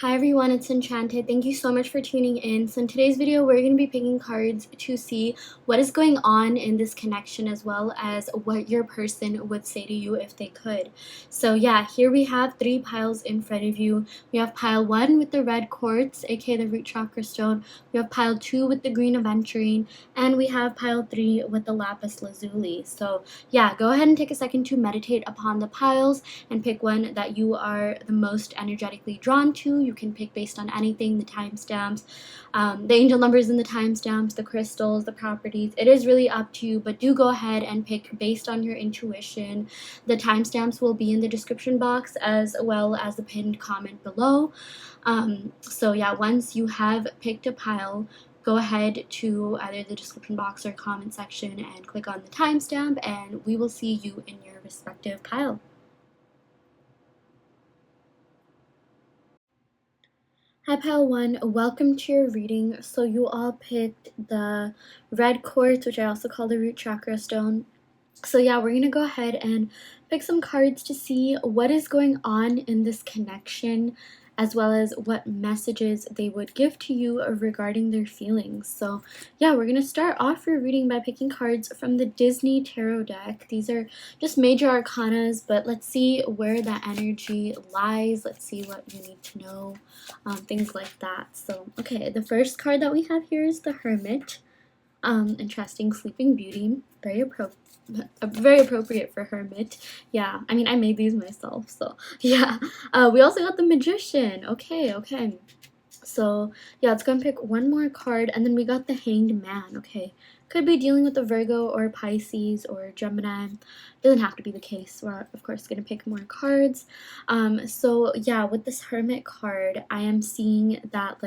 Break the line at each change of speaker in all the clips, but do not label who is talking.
Hi everyone, it's Enchanted. Thank you so much for tuning in. So in today's video, we're going to be picking cards to see what is going on in this connection as well as what your person would say to you if they could. So yeah, here we have three piles in front of you. We have pile 1 with the red quartz, aka the root chakra stone. We have pile 2 with the green aventurine, and we have pile 3 with the lapis lazuli. So yeah, go ahead and take a second to meditate upon the piles and pick one that you are the most energetically drawn to. You can pick based on anything, the timestamps, the angel numbers in the timestamps, the crystals, the properties. It is really up to you, but do go ahead and pick based on your intuition. The timestamps will be in the description box as well as the pinned comment below. So yeah, once you have picked a pile, go ahead to either the description box or comment section and click on the timestamp, and we will see you in your respective pile. Hi pile 1, welcome to your reading. So you all picked the red quartz, which I also call the root chakra stone. So yeah, we're gonna go ahead and pick some cards to see what is going on in this connection, as well as what messages they would give to you regarding their feelings. So yeah, we're gonna start off your reading by picking cards from the Disney Tarot deck. These are just major arcanas, but let's see where that energy lies. Let's see what you need to know, things like that. So okay, the first card that we have here is the Hermit. Interesting, Sleeping Beauty, very appropriate for Hermit. Yeah, I mean, I made these myself, so yeah. We also got the Magician. Okay. So yeah, let's go and pick one more card, and then we got the Hanged Man. Okay, could be dealing with a Virgo or Pisces or Gemini. Doesn't have to be the case. We're of course gonna pick more cards. So yeah, with this Hermit card, I am seeing that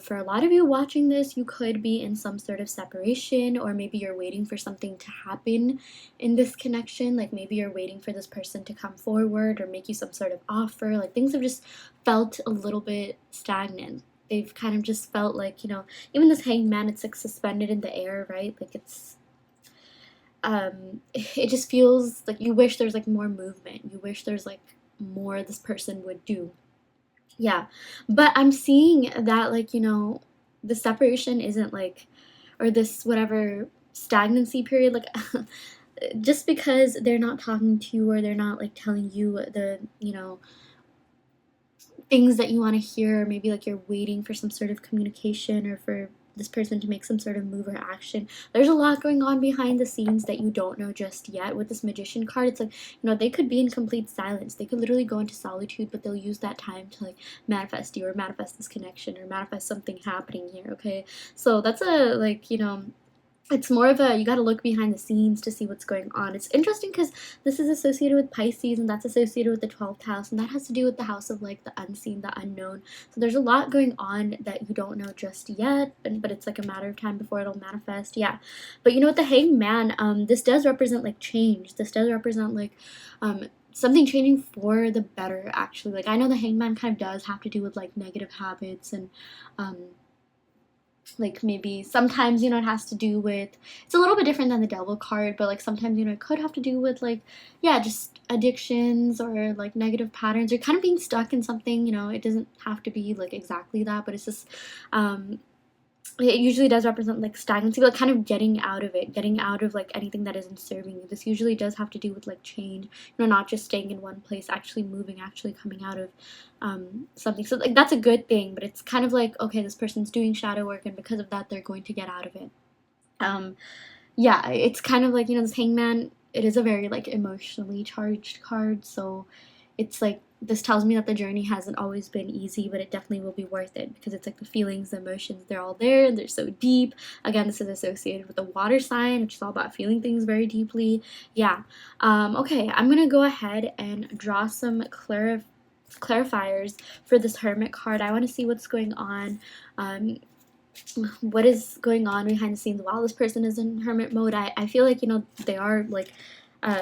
for a lot of you watching this, you could be in some sort of separation, or maybe you're waiting for something to happen in this connection. Like maybe you're waiting for this person to come forward or make you some sort of offer. Like things have just felt a little bit stagnant. They've kind of just felt like, even this Hanged Man, it's like suspended in the air, right? Like it just feels like you wish there's like more movement. You wish there's like more this person would do. Yeah. But I'm seeing that the separation isn't like, or this whatever stagnancy period, like just because they're not talking to you or they're not like telling you the, things that you want to hear, or maybe like you're waiting for some sort of communication or for this person to make some sort of move or action. There's a lot going on behind the scenes that you don't know just yet. With this Magician card, it's like, they could be in complete silence. They could literally go into solitude, but they'll use that time to like manifest you or manifest this connection or manifest something happening here, okay? So that's a it's more of a, you got to look behind the scenes to see what's going on. It's interesting because this is associated with Pisces, and that's associated with the 12th house, and that has to do with the house of like the unseen, the unknown. So there's a lot going on that you don't know just yet, but it's like a matter of time before it'll manifest. Yeah, but with the Hanged Man, this does represent like change. This does represent like something changing for the better, actually. Like I know the Hanged Man kind of does have to do with like negative habits and like maybe sometimes it has to do with, it's a little bit different than the devil card, but like sometimes it could have to do with like, yeah, just addictions or like negative patterns or kind of being stuck in something. It doesn't have to be like exactly that, but it's just it usually does represent like stagnancy, like kind of getting out of it, getting out of like anything that isn't serving you. This usually does have to do with like change, not just staying in one place, actually moving, actually coming out of something. So like that's a good thing, but it's kind of like, okay, this person's doing shadow work, and because of that, they're going to get out of it. Yeah, it's kind of like, this Hangman, it is a very like emotionally charged card, so it's like, this tells me that the journey hasn't always been easy, but it definitely will be worth it, because it's like the feelings, the emotions, they're all there, and they're so deep. Again, this is associated with the water sign, which is all about feeling things very deeply. Yeah. Okay, I'm gonna go ahead and draw some clarifiers for this Hermit card. I want to see what's going on, what is going on behind the scenes while this person is in hermit mode. I feel like they are like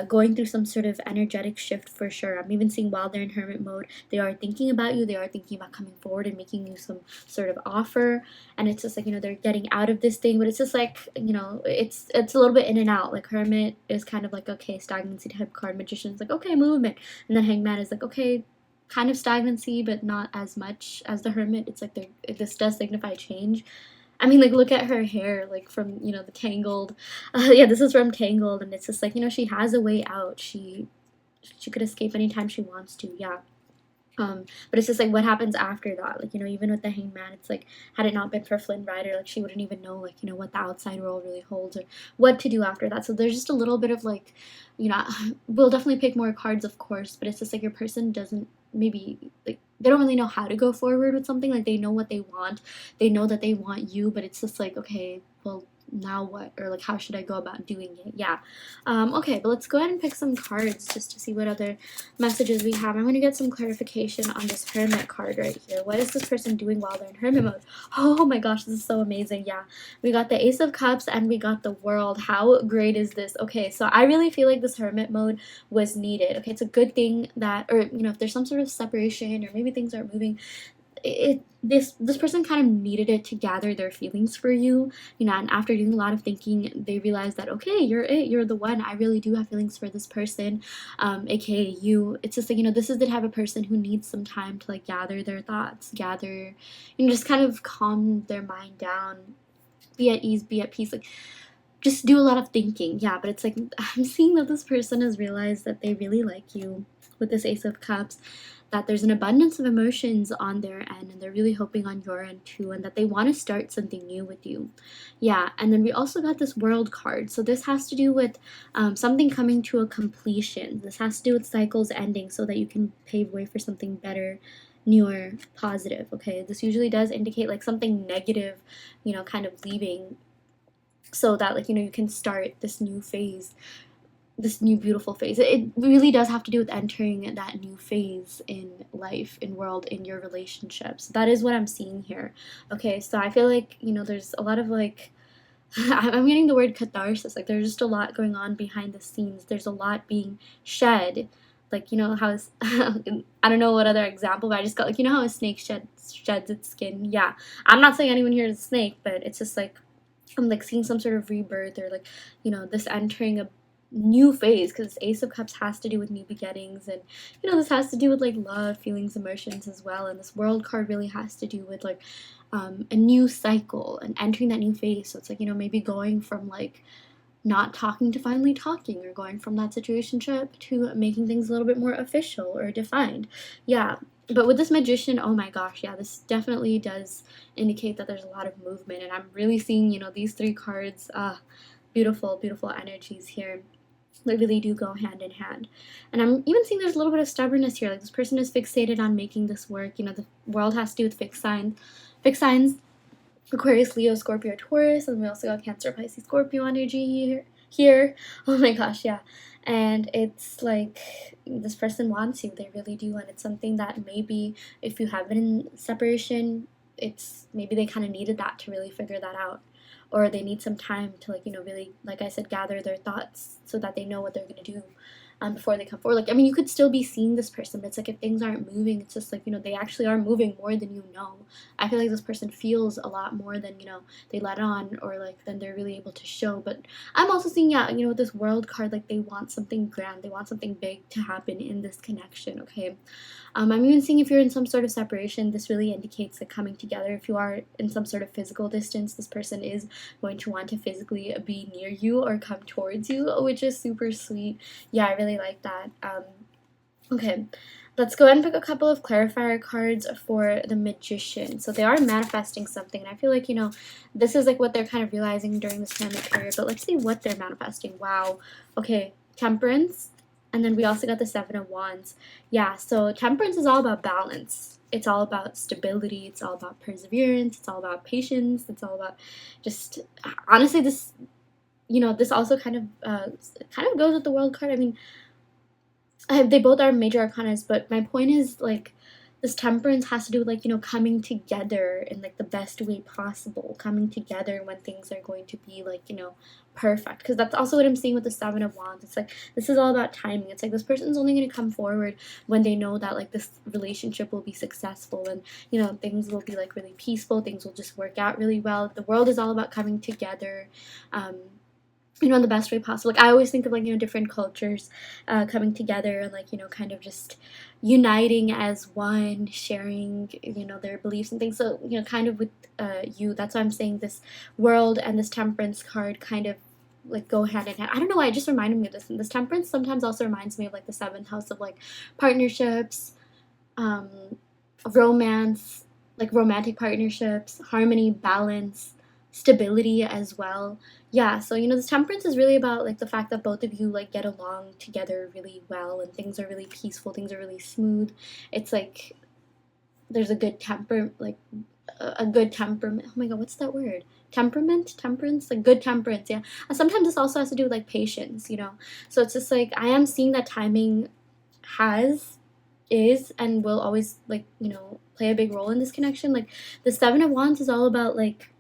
going through some sort of energetic shift for sure. I'm even seeing while they're in hermit mode, they are thinking about you, they are thinking about coming forward and making you some sort of offer, and it's just like they're getting out of this thing, but it's just like it's a little bit in and out. Like Hermit is kind of like, okay, stagnancy type card, Magician's like, okay, movement, and then Hangman is like, okay, kind of stagnancy, but not as much as the Hermit. It's like this does signify change. I mean, like, look at her hair, like, from, you know, the Tangled. Yeah, this is from Tangled, and it's just like, you know, she has a way out. She could escape anytime she wants to, yeah. But it's just like what happens after that. Like, you know, even with the Hangman, it's like had it not been for Flynn Rider, like she wouldn't even know, like, you know, what the outside world really holds or what to do after that. So there's just a little bit of like, you know, we'll definitely pick more cards, of course, but it's just like your person doesn't maybe like they don't really know how to go forward with something. Like they know what they want, they know that they want you, but it's just like, okay, well, now what, or like how should I go about doing it? Yeah. Okay, but let's go ahead and pick some cards just to see what other messages we have. I'm going to get some clarification on this Hermit card right here. What is this person doing while they're in Hermit mode? Oh my gosh, this is so amazing. Yeah, we got the Ace of Cups and we got the World. How great is this? Okay, so I really feel like this Hermit mode was needed. Okay, it's a good thing that, or you know, if there's some sort of separation or maybe things aren't moving, this person kind of needed it to gather their feelings for you, you know, and after doing a lot of thinking, they realized that, okay, you're the one. I really do have feelings for this person, aka you. It's just like, you know, this is the type of person who needs some time to like gather their thoughts, gather, you know, just kind of calm their mind down, be at ease, be at peace, like just do a lot of thinking. Yeah, but it's like I'm seeing that this person has realized that they really like you with this Ace of Cups, that there's an abundance of emotions on their end and they're really hoping on your end too, and that they want to start something new with you. Yeah, and then we also got this World card. So this has to do with something coming to a completion. This has to do with cycles ending so that you can pave way for something better, newer, positive. Okay, this usually does indicate like something negative, you know, kind of leaving, so that like, you know, you can start this new phase, this new beautiful phase. It really does have to do with entering that new phase in life, in world, in your relationships. That is what I'm seeing here. Okay, so I feel like, you know, there's a lot of like I'm getting the word catharsis. Like there's just a lot going on behind the scenes. There's a lot being shed. Like, you know how I don't know what other example, but I just got like, you know how a snake sheds its skin. Yeah, I'm not saying anyone here is a snake, but it's just like I'm like seeing some sort of rebirth, or like, you know, this entering a new phase, because Ace of Cups has to do with new beginnings, and you know, this has to do with like love, feelings, emotions as well, and this World card really has to do with like a new cycle and entering that new phase. So it's like, you know, maybe going from like not talking to finally talking, or going from that situationship to making things a little bit more official or defined. Yeah, but with this Magician, oh my gosh, yeah, this definitely does indicate that there's a lot of movement, and I'm really seeing, you know, these three cards, beautiful, beautiful energies here. They really do go hand in hand. And I'm even seeing there's a little bit of stubbornness here. Like this person is fixated on making this work. You know, the World has to do with fixed signs, Aquarius, Leo, Scorpio, Taurus, and we also got Cancer, Pisces, Scorpio energy here. Oh my gosh, yeah. And it's like this person wants you. They really do. And it's something that maybe if you have been in separation, it's maybe they kind of needed that to really figure that out. Or they need some time to, like, you know, really, like I said, gather their thoughts so that they know what they're going to do before they come forward. Like, I mean, you could still be seeing this person, but it's like if things aren't moving, it's just like, you know, they actually are moving more than you know. I feel like this person feels a lot more than, you know, they let on, or like than they're really able to show. But I'm also seeing, yeah, you know, with this World card, like they want something grand, they want something big to happen in this connection. Okay, I'm even seeing if you're in some sort of separation, this really indicates like coming together. If you are in some sort of physical distance, this person is going to want to physically be near you or come towards you, which is super sweet. Yeah, I really like that. Okay, let's go ahead and pick a couple of clarifier cards for the Magician. So they are manifesting something, and I feel like, you know, this is like what they're kind of realizing during this pandemic period. But let's see what they're manifesting. Wow. Okay, Temperance, and then we also got the Seven of Wands. Yeah, so Temperance is all about balance. It's all about stability. It's all about perseverance. It's all about patience. It's all about just, honestly, this, you know, this also kind of goes with the World card. I mean, they both are major arcanas, but my point is like this Temperance has to do with like, you know, coming together in like the best way possible, coming together when things are going to be like, you know, perfect. Because that's also what I'm seeing with the Seven of Wands. It's like this is all about timing. It's like this person's only going to come forward when they know that like this relationship will be successful, and you know, things will be like really peaceful, things will just work out really well. The World is all about coming together. you know, in the best way possible. Like, I always think of, like, you know, different cultures coming together and, like, you know, kind of just uniting as one, sharing, you know, their beliefs and things. So, you know, kind of with you, that's why I'm saying this world and this temperance card kind of like go hand in hand. I don't know why, it just reminded me of this. And this temperance sometimes also reminds me of like the seventh house of like partnerships, um, romance, like romantic partnerships, harmony, balance, stability as well. Yeah, so you know, this temperance is really about like the fact that both of you like get along together really well and things are really peaceful, things are really smooth. It's like there's a good temper, like a good temperament. Oh my god, what's that word? Temperament, temperance, like good temperance. Yeah. And sometimes this also has to do with like patience, you know. So it's just like I am seeing that timing has, is, and will always like, you know, play a big role in this connection. Like the Seven of Wands is all about like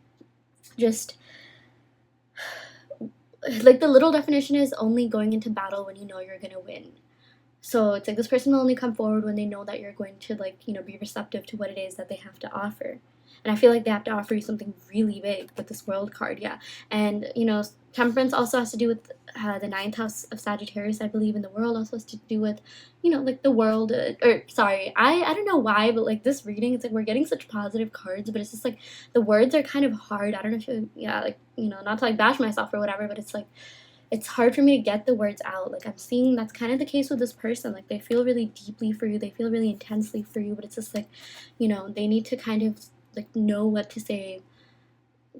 just like the little definition is only going into battle when you know you're gonna win. So it's like this person will only come forward when they know that you're going to like, you know, be receptive to what it is that they have to offer. And I feel like they have to offer you something really big with this world card, yeah. And you know, temperance also has to do with the ninth house of Sagittarius, I believe, in the world also has to do with, you know, like the world. Or sorry, I don't know why, but like this reading, it's like we're getting such positive cards, but it's just like the words are kind of hard. I don't know if you, yeah, like you know, not to like bash myself or whatever, but it's like it's hard for me to get the words out. Like I'm seeing that's kind of the case with this person. Like they feel really deeply for you, they feel really intensely for you, but it's just like, you know, they need to kind of like know what to say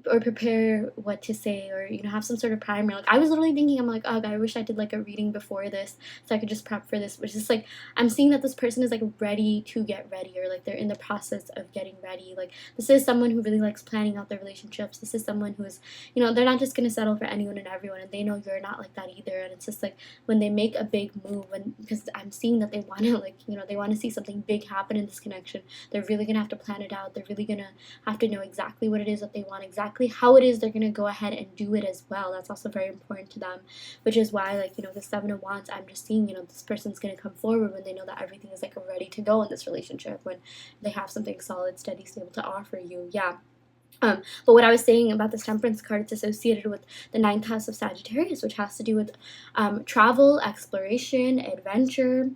or prepare what to say, or you know, have some sort of primer. Like I was literally thinking, I'm like, oh, I wish I did like a reading before this so I could just prep for this. Which is like I'm seeing that this person is like ready to get ready, or like they're in the process of getting ready. Like this is someone who really likes planning out their relationships. This is someone who is, you know, they're not just gonna settle for anyone and everyone, and they know you're not like that either. And it's just like when they make a big move, and because I'm seeing that they want to like, you know, they want to see something big happen in this connection, they're really gonna have to plan it out. They're really gonna have to know exactly what it is that they want, exactly how it is they're going to go ahead and do it as well. That's also very important to them, which is why, like, you know, the Seven of Wands, I'm just seeing, you know, this person's going to come forward when they know that everything is like ready to go in this relationship, when they have something solid, steady, stable to offer you. Yeah. But what I was saying about this temperance card, it's associated with the ninth house of Sagittarius, which has to do with travel, exploration, adventure,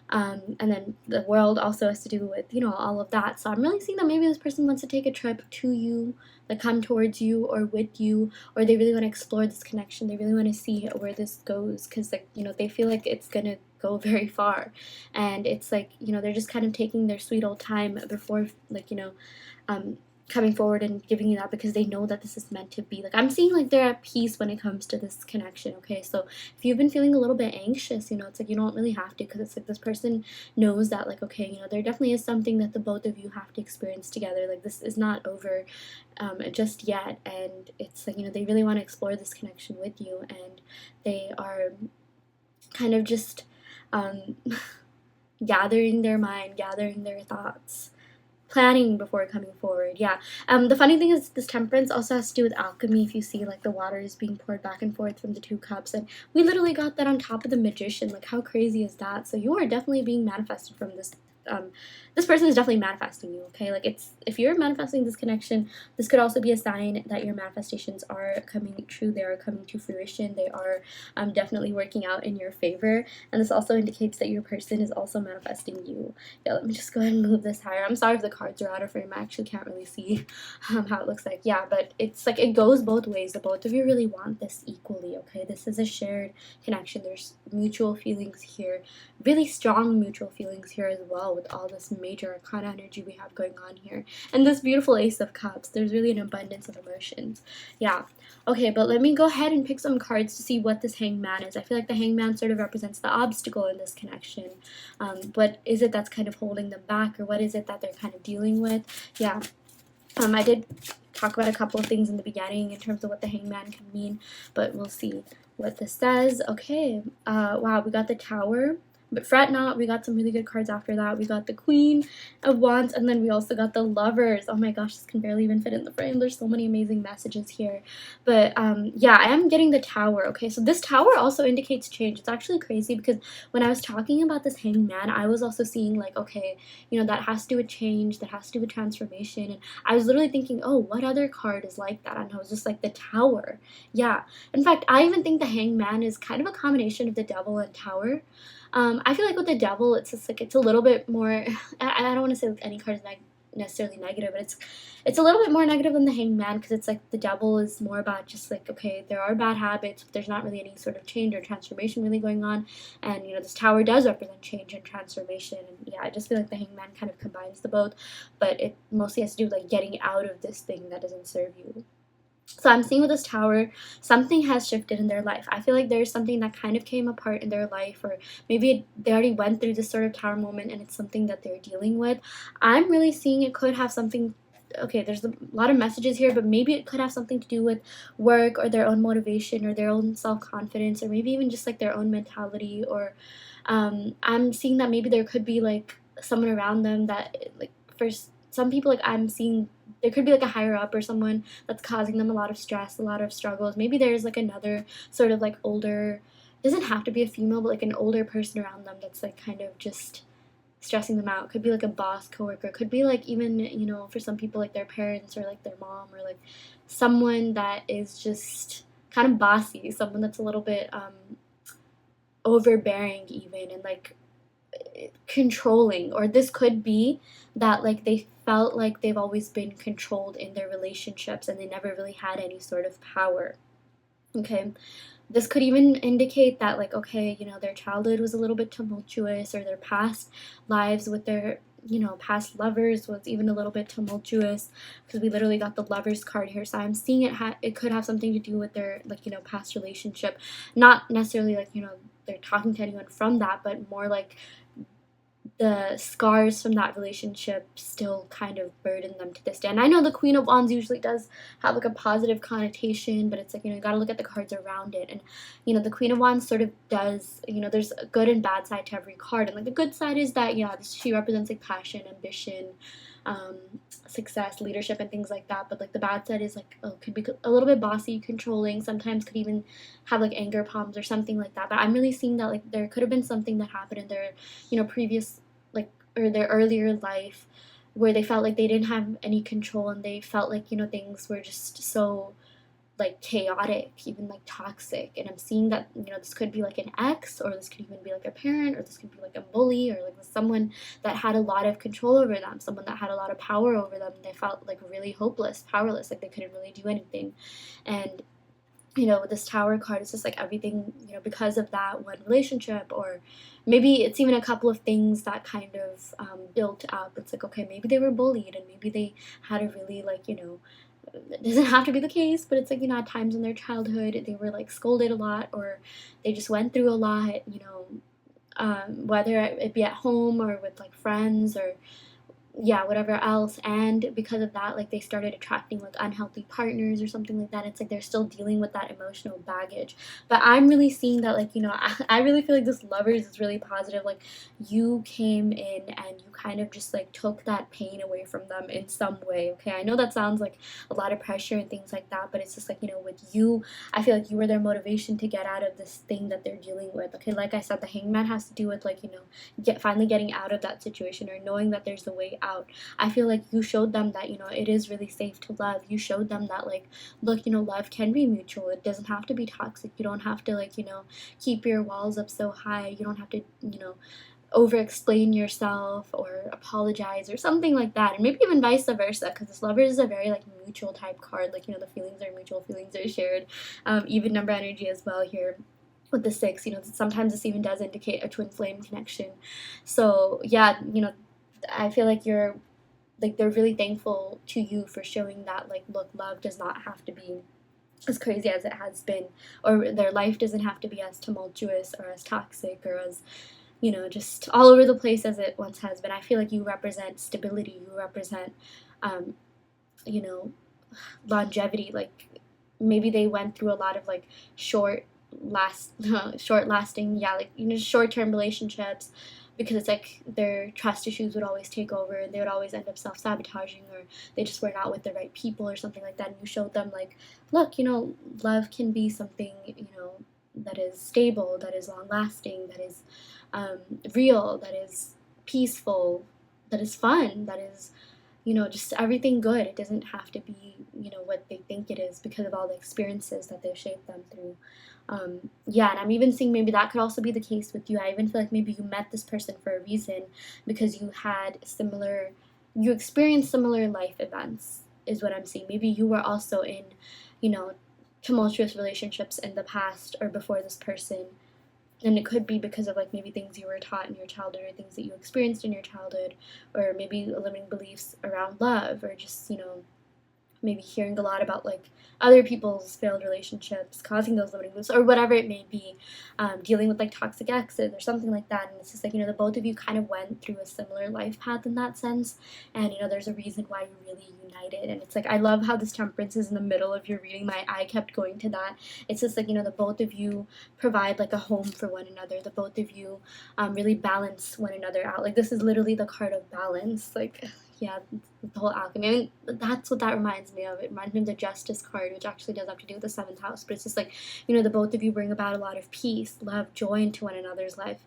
and then the world also has to do with, you know, all of that. So I'm really seeing that maybe this person wants to take a trip to you, like come towards you or with you, or they really want to explore this connection. They really want to see where this goes, because like, you know, they feel like it's gonna go very far, and it's like, you know, they're just kind of taking their sweet old time before, like, you know, coming forward and giving you that, because they know that this is meant to be. Like I'm seeing like they're at peace when it comes to this connection. Okay, so if you've been feeling a little bit anxious, you know, it's like you don't really have to, because it's like this person knows that like, okay, you know, there definitely is something that the both of you have to experience together. Like this is not over just yet, and it's like, you know, they really want to explore this connection with you, and they are kind of just um, gathering their mind, gathering their thoughts, planning before coming forward. Yeah. The funny thing is this temperance also has to do with alchemy. If you see like the water is being poured back and forth from the two cups, and we literally got that on top of the magician. Like how crazy is that? So you are definitely being manifested from this. This person is definitely manifesting you. Okay, like it's, if you're manifesting this connection, this could also be a sign that your manifestations are coming true. They are coming to fruition. They are definitely working out in your favor, and this also indicates that your person is also manifesting you. Yeah, let me just go ahead and move this higher. I'm sorry if the cards are out of frame. I actually can't really see how it looks like. Yeah, but it's like it goes both ways. The both of you really want this equally. Okay, this is a shared connection. There's mutual feelings here, really strong mutual feelings here as well, with all this major arcana energy we have going on here, and this beautiful Ace of Cups. There's really an abundance of emotions. Yeah. Okay, but let me go ahead and pick some cards to see what this Hangman is. I feel like the Hangman sort of represents the obstacle in this connection. What is it that's kind of holding them back, or what is it that they're kind of dealing with? Yeah. I did talk about a couple of things in the beginning in terms of what the Hangman can mean, but we'll see what this says. Okay. Wow, we got the Tower, But fret not, we got some really good cards after that. We got the Queen of Wands, and then we also got the Lovers. Oh my gosh, this can barely even fit in the frame. There's so many amazing messages here. But yeah, I am getting the Tower. Okay, so this Tower also indicates change. It's actually crazy because when I was talking about this Hanged Man, I was also seeing like, okay, you know, that has to do with change, that has to do with transformation. And I was literally thinking, oh, what other card is like that? And I was just like, the Tower. Yeah. In fact, I even think the Hanged Man is kind of a combination of the Devil and Tower. I feel like with the Devil, it's just like it's a little bit more. I don't want to say like any card is necessarily negative, but it's a little bit more negative than the Hanged Man because it's like the Devil is more about just like, okay, there are bad habits, but there's not really any sort of change or transformation really going on, and you know this Tower does represent change and transformation, and yeah, I just feel like the Hanged Man kind of combines the both, but it mostly has to do with like getting out of this thing that doesn't serve you. So I'm seeing with this Tower, something has shifted in their life. I feel like there's something that kind of came apart in their life, or maybe they already went through this sort of Tower moment and it's something that they're dealing with. I'm really seeing it could have something. Okay, there's a lot of messages here, but maybe it could have something to do with work or their own motivation or their own self-confidence, or maybe even just like their own mentality. Or I'm seeing that maybe there could be like someone around them that like for some people, like I'm seeing there could be like a higher up or someone that's causing them a lot of stress, a lot of struggles. Maybe there's like another sort of like older, doesn't have to be a female, but like an older person around them that's like kind of just stressing them out. Could be like a boss, coworker, could be like even, you know, for some people like their parents or like their mom or like someone that is just kind of bossy, someone that's a little bit overbearing even, and like controlling. Or this could be that like they felt like they've always been controlled in their relationships and they never really had any sort of power. Okay, this could even indicate that like, okay, you know, their childhood was a little bit tumultuous, or their past lives with their, you know, past lovers was even a little bit tumultuous, because we literally got the Lovers card here. So I'm seeing it could have something to do with their like, you know, past relationship, not necessarily like, you know, they're talking to anyone from that, but more like the scars from that relationship still kind of burden them to this day. And I know the Queen of Wands usually does have like a positive connotation, but it's like, you know, you gotta look at the cards around it. And, you know, the Queen of Wands sort of does, you know, there's a good and bad side to every card. And like the good side is that, yeah, she represents like passion, ambition, um, success, leadership, and things like that. But like the bad side is like, oh, could be a little bit bossy, controlling, sometimes could even have like anger problems or something like that. But I'm really seeing that like there could have been something that happened in their, you know, previous like, or their earlier life, where they felt like they didn't have any control, and they felt like, you know, things were just so like chaotic, even like toxic. And I'm seeing that, you know, this could be like an ex, or this could even be like a parent, or this could be like a bully, or like someone that had a lot of control over them, someone that had a lot of power over them, and they felt like really hopeless, powerless, like they couldn't really do anything. And you know, with this Tower card, it's just like everything, you know, because of that one relationship, or maybe it's even a couple of things that kind of built up. It's like, okay, maybe they were bullied, and maybe they had a really, like, you know, it doesn't have to be the case, but it's like, you know, at times in their childhood, they were like scolded a lot, or they just went through a lot, you know, whether it be at home or with like friends, or yeah, whatever else. And because of that, like they started attracting like unhealthy partners or something like that. It's like they're still dealing with that emotional baggage. But I'm really seeing that, like, you know, I really feel like this Lovers is really positive. Like you came in and you kind of just like took that pain away from them in some way. Okay, I know that sounds like a lot of pressure and things like that, but it's just like, you know, with you, I feel like you were their motivation to get out of this thing that they're dealing with. Okay, like I said, the Hangman has to do with like, you know, finally getting out of that situation, or knowing that there's a way out. I feel like you showed them that, you know, it is really safe to love. You showed them that, like, look, you know, love can be mutual. It doesn't have to be toxic. You don't have to, like, you know, keep your walls up so high. You don't have to, you know, over explain yourself or apologize or something like that. And maybe even vice versa, because this Lovers is a very like mutual type card. Like, you know, the feelings are mutual, feelings are shared. Even number energy as well here with the 6. You know, sometimes this even does indicate a twin flame connection. So yeah, you know, I feel like you're like they're really thankful to you for showing that, like, look, love does not have to be as crazy as it has been, or their life doesn't have to be as tumultuous or as toxic or as, you know, just all over the place as it once has been. I feel like you represent stability, you represent you know, longevity. Like maybe they went through a lot of like short short lasting, yeah, like, you know, short term relationships, because it's like their trust issues would always take over and they would always end up self sabotaging, or they just were not with the right people or something like that. And you showed them, like, look, you know, love can be something, you know, that is stable, that is long lasting, that is real, that is peaceful, that is fun, that is, you know, just everything good. It doesn't have to be, you know, what they think it is because of all the experiences that they've shaped them through. Yeah, and I'm even seeing maybe that could also be the case with you. I even feel like maybe you met this person for a reason, because you experienced similar life events, is what I'm seeing. Maybe you were also in, you know, tumultuous relationships in the past or before this person, and it could be because of like maybe things you were taught in your childhood, or things that you experienced in your childhood, or maybe limiting beliefs around love, or just, you know, maybe hearing a lot about like other people's failed relationships causing those limiting beliefs, or whatever it may be, dealing with like toxic exes or something like that. And it's just like, you know, the both of you kind of went through a similar life path in that sense, and you know, there's a reason why you really united. And it's like, I love how this temperance is in the middle of your reading. My eye kept going to that. It's just like, you know, the both of you provide like a home for one another. The both of you really balance one another out. Like, this is literally the card of balance. Like, yeah, the whole alchemy. I mean, that's what that reminds me of. It reminds me of the Justice card, which actually does have to do with the seventh house. But it's just like, you know, the both of you bring about a lot of peace, love, joy into one another's life.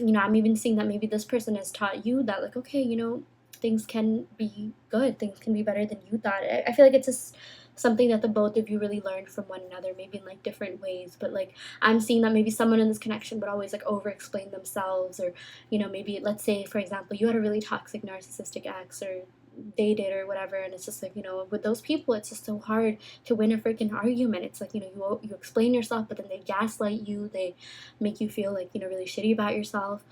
You know, I'm even seeing that maybe this person has taught you that, like, okay, you know, things can be good, things can be better than you thought. I feel like it's just something that the both of you really learned from one another, maybe in like different ways. But like, I'm seeing that maybe someone in this connection would always like over explain themselves, or, you know, maybe let's say, for example, you had a really toxic narcissistic ex, or dated or whatever, and it's just like, you know, with those people it's just so hard to win a freaking argument. It's like, you know, you explain yourself, but then they gaslight you, they make you feel like, you know, really shitty about yourself.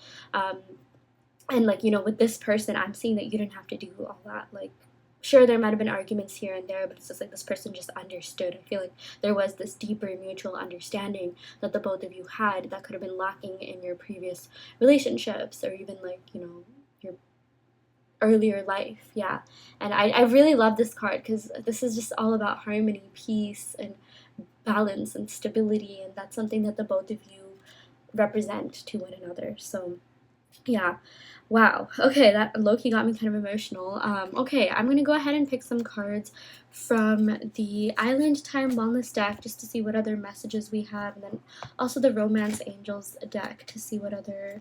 And like, you know, with this person, I'm seeing that you didn't have to do all that. Like, sure, there might have been arguments here and there, but it's just like this person just understood. I feel like there was this deeper mutual understanding that the both of you had that could have been lacking in your previous relationships, or even like, you know, your earlier life. Yeah. And I really love this card, because this is just all about harmony, peace, and balance and stability, and that's something that the both of you represent to one another. So yeah. Wow. Okay, that low-key got me kind of emotional. Okay, I'm gonna go ahead and pick some cards from the Island Time Wellness deck, just to see what other messages we have, and then also the Romance Angels deck to see what other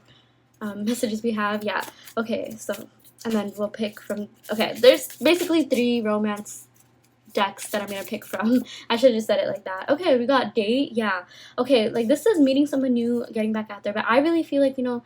messages we have. Yeah. Okay, so, and then we'll pick from, okay, there's basically 3 romance decks that I'm gonna pick from. I should have just said it like that. Okay, we got date. Yeah. Okay, like, this is meeting someone new, getting back out there, but I really feel like, you know,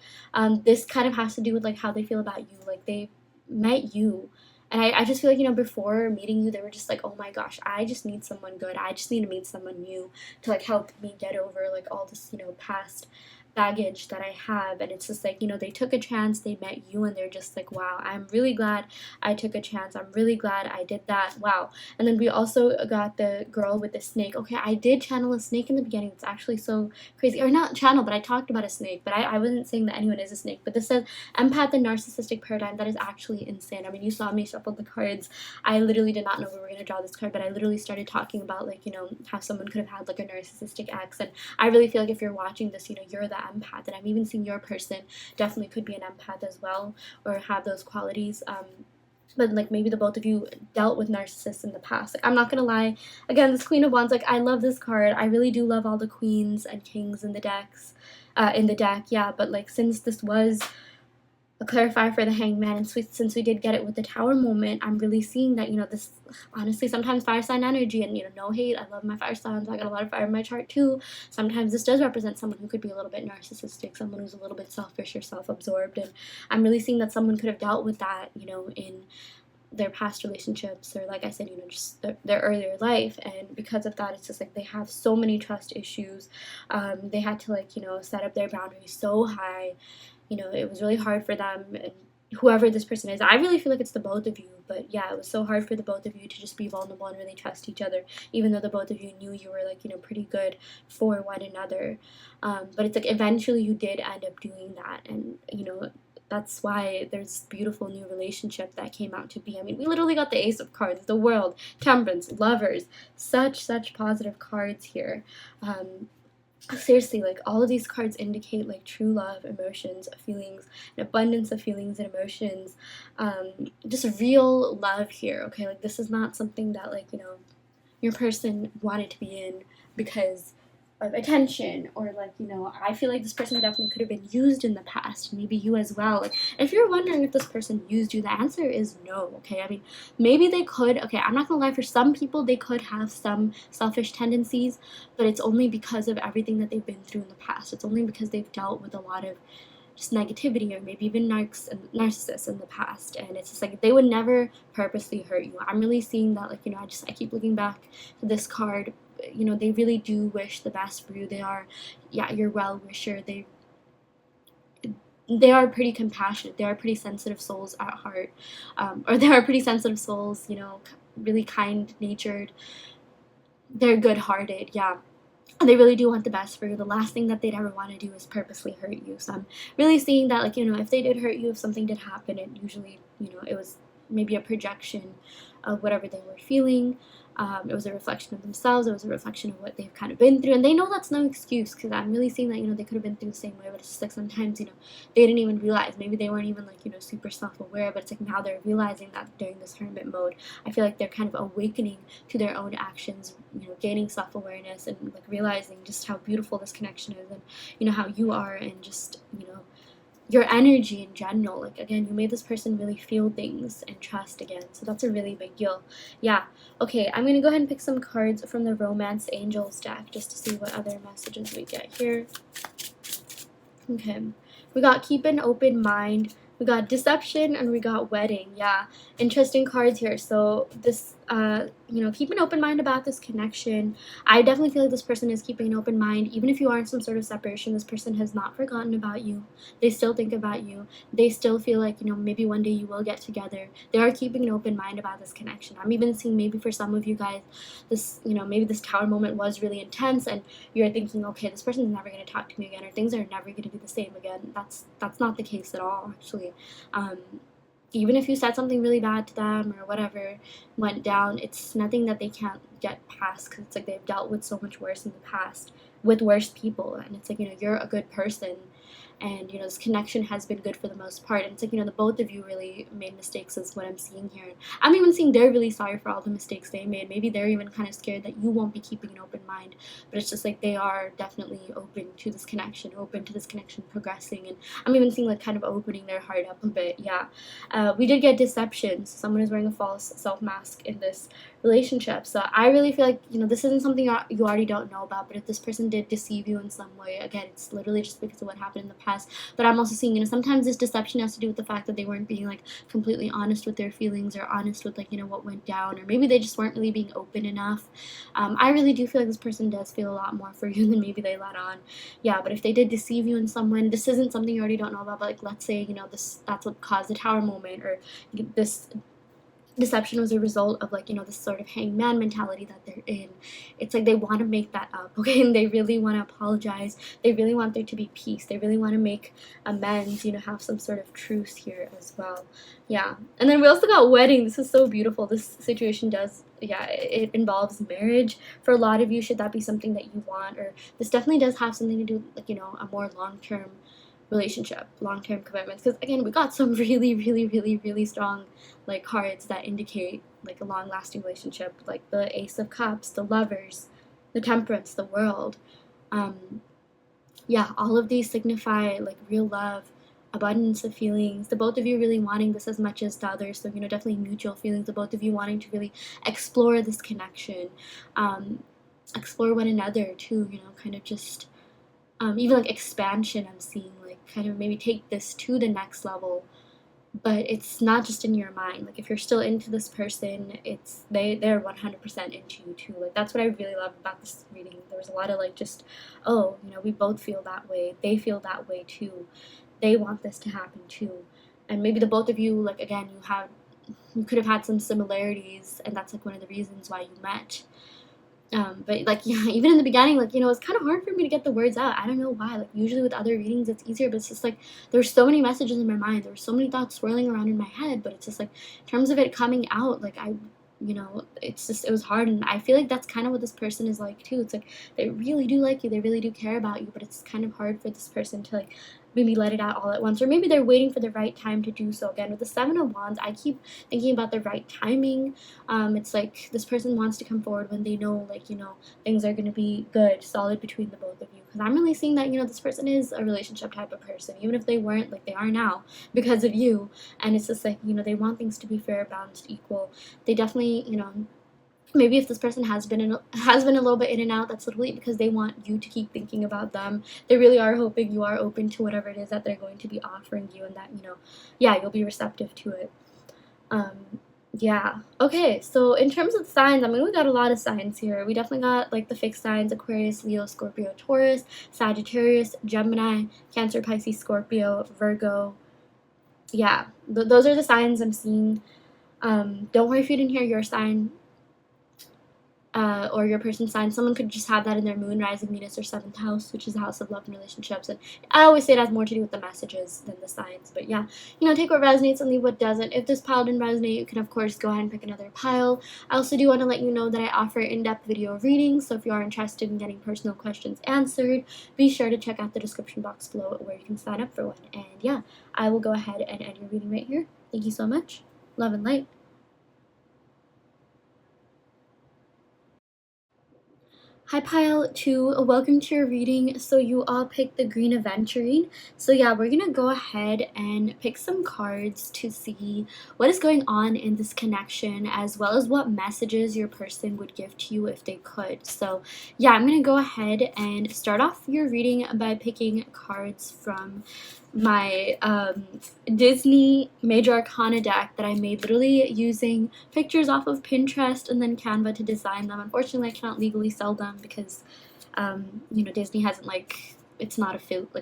this kind of has to do with like how they feel about you. Like, they met you, and I just feel like, you know, before meeting you, they were just like, oh my gosh, I just need someone good. I just need to meet someone new to like help me get over like all this, you know, past baggage that I have. And it's just like, you know, they took a chance, they met you, and they're just like, wow, I'm really glad I took a chance. I'm really glad I did that. Wow. And then we also got the girl with the snake. Okay, I did channel a snake in the beginning. It's actually so crazy. Or not channel, but I talked about a snake, but I wasn't saying that anyone is a snake. But this says empath and narcissistic paradigm. That is actually insane. I mean, you saw me shuffle the cards. I literally did not know we were going to draw this card, but I literally started talking about, like, you know, how someone could have had like a narcissistic ex. And I really feel like if you're watching this, you know, you're the empath, and I'm even seeing your person definitely could be an empath as well, or have those qualities. But like, maybe the both of you dealt with narcissists in the past. Like, I'm not gonna lie, again, this Queen of Wands, like, I love this card. I really do love all the queens and kings in the decks, in the deck. Yeah, but like, since this was a clarifier for the Hangman, and since we did get it with the Tower moment, I'm really seeing that, you know, this, honestly, sometimes fire sign energy, and, you know, no hate, I love my fire signs, I got a lot of fire in my chart too. Sometimes this does represent someone who could be a little bit narcissistic, someone who's a little bit selfish or self-absorbed, and I'm really seeing that someone could have dealt with that, you know, in their past relationships, or like I said, you know, just their earlier life. And because of that, it's just like they have so many trust issues. They had to, like, you know, set up their boundaries so high. You know, it was really hard for them, and whoever this person is, I really feel like it's the both of you. But yeah, it was so hard for the both of you to just be vulnerable and really trust each other, even though the both of you knew you were, like, you know, pretty good for one another. But it's like, eventually you did end up doing that, and, you know, that's why there's this beautiful new relationship that came out to be. I mean, we literally got the Ace of Cards, the World, Temperance, Lovers, such positive cards here. seriously, like all of these cards indicate like true love, emotions, feelings, an abundance of feelings and emotions, just real love here. Okay, like this is not something that, like, your person wanted to be in because of attention, or like, I feel like this person definitely could have been used in the past, maybe you as well. Like, if you're wondering if this person used you, the answer is no. Okay, I mean, maybe they could. Okay, I'm not gonna lie, for some people they could have some selfish tendencies, but it's only because of everything that they've been through in the past. It's only because they've dealt with a lot of just negativity, or maybe even narcissists in the past, and it's just like they would never purposely hurt you. I'm really seeing that, like, I keep looking back to this card. They really do wish the best for you. They are, yeah, your well wisher. They are pretty compassionate. They are pretty sensitive souls at heart, or they are pretty sensitive souls. Really kind natured. They're good hearted. Yeah, they really do want the best for you. The last thing that they'd ever want to do is purposely hurt you. So I'm really seeing that, like, if they did hurt you, if something did happen, it usually, it was maybe a projection of whatever they were feeling. It was a reflection of themselves. It was a reflection of what they've kind of been through. And they know that's no excuse, because I'm really seeing that, they could have been through the same way. But it's just like sometimes, they didn't even realize. Maybe they weren't even, like, super self-aware. But it's like now they're realizing that during this hermit mode, I feel like they're kind of awakening to their own actions, gaining self-awareness, and like realizing just how beautiful this connection is, and, how you are, and just, your energy in general. Like, again, you made this person really feel things and trust again, so that's a really big deal. Yeah. Okay, I'm gonna go ahead and pick some cards from the Romance Angels deck just to see what other messages we get here. Okay, we got keep an open mind, we got deception, and we got wedding. Yeah, interesting cards here. So this, keep an open mind about this connection. I definitely feel like this person is keeping an open mind. Even if you are in some sort of separation, this person has not forgotten about you. They still think about you. They still feel like, maybe one day you will get together. They are keeping an open mind about this connection. I'm even seeing maybe for some of you guys, this, maybe this tower moment was really intense, and you're thinking, okay, this person's never going to talk to me again, or things are never going to be the same again. That's not the case at all, actually. Even if you said something really bad to them, or whatever went down, it's nothing that they can't get past, because it's like they've dealt with so much worse in the past with worse people, and it's like, you're a good person, and, this connection has been good for the most part. And it's like, the both of you really made mistakes is what I'm seeing here. And I'm even seeing they're really sorry for all the mistakes they made. Maybe they're even kind of scared that you won't be keeping an open mind, but it's just like they are definitely open to this connection progressing. And I'm even seeing, like, kind of opening their heart up a bit. Yeah. We did get deception. So someone is wearing a false self mask in this relationship. So I really feel like, this isn't something you already don't know about, but if this person did deceive you in some way, again, it's literally just because of what happened in the past. But I'm also seeing, sometimes this deception has to do with the fact that they weren't being, like, completely honest with their feelings, or honest with, like, what went down, or maybe they just weren't really being open enough. I really do feel like this person does feel a lot more for you than maybe they let on. Yeah, but if they did deceive you in some way, this isn't something you already don't know about, but, like, let's say, that's what caused the tower moment, or this deception was a result of, like, this sort of hangman mentality that they're in. It's like they want to make that up, okay, and they really want to apologize. They really want there to be peace. They really want to make amends, have some sort of truce here as well. Yeah. And then we also got wedding. This is so beautiful. This situation does, yeah, it involves marriage. For a lot of you, should that be something that you want, or this definitely does have something to do with, like, a more long-term relationship, long-term commitments, because again, we got some really, really, really, really strong, like, cards that indicate, like, a long-lasting relationship, like the Ace of Cups, the Lovers, the Temperance, the World. Yeah, all of these signify, like, real love, abundance of feelings, the both of you really wanting this as much as the others. So, definitely mutual feelings, the both of you wanting to really explore this connection, explore one another too, kind of just even, like, expansion. I'm seeing, like, kind of maybe take this to the next level, but it's not just in your mind. Like, if you're still into this person, it's they're 100% into you too. Like, that's what I really love about this reading. There was a lot of, like, just, oh, we both feel that way, they feel that way too, they want this to happen too. And maybe the both of you, like, again, you could have had some similarities, and that's, like, one of the reasons why you met. But, like, yeah, even in the beginning, like, it's kind of hard for me to get the words out. I don't know why. Like, usually with other readings it's easier, but it's just like there's so many messages in my mind, there's so many thoughts swirling around in my head, but it's just like, in terms of it coming out, like, you know, it's just, it was hard. And I feel like that's kind of what this person is like too. It's like they really do like you, they really do care about you, but it's kind of hard for this person to like maybe let it out all at once, or maybe they're waiting for the right time to do so. Again, with the Seven of Wands, I keep thinking about the right timing. It's like this person wants to come forward when they know, like, you know, things are going to be good, solid between the both of you. Because I'm really seeing that, you know, this person is a relationship type of person, even if they weren't, like they are now because of you. And it's just like, you know, they want things to be fair, balanced, equal. They definitely, you know, maybe if this person has been a little bit in and out, that's literally because they want you to keep thinking about them. They really are hoping you are open to whatever it is that they're going to be offering you, and that, you know, yeah, you'll be receptive to it. Yeah. Okay, so in terms of signs, I mean, we got a lot of signs here. We definitely got like the fixed signs: Aquarius, Leo, Scorpio, Taurus, Sagittarius, Gemini, Cancer, Pisces, Scorpio, Virgo. Yeah, those are the signs I'm seeing. Don't worry if you didn't hear your sign, or your person's sign. Someone could just have that in their moon, rising, Venus, or seventh house, which is the house of love and relationships. And I always say it has more to do with the messages than the signs. But yeah, you know, take what resonates and leave what doesn't. If this pile didn't resonate, you can of course go ahead and pick another pile. I also do want to let you know that I offer in-depth video readings, so if you are interested in getting personal questions answered, be sure to check out the description box below where you can sign up for one. And yeah, I will go ahead and end your reading right here. Thank you so much. Love and light. Hi Pile 2, welcome to your reading. So you all picked the green Aventurine. So yeah, we're gonna go ahead and pick some cards to see what is going on in this connection, as well as what messages your person would give to you if they could. So yeah, I'm gonna go ahead and start off your reading by picking cards from my Disney Major Arcana deck that I made literally using pictures off of Pinterest and then Canva to design them. Unfortunately, I cannot legally sell them because, you know, Disney hasn't, like, it's not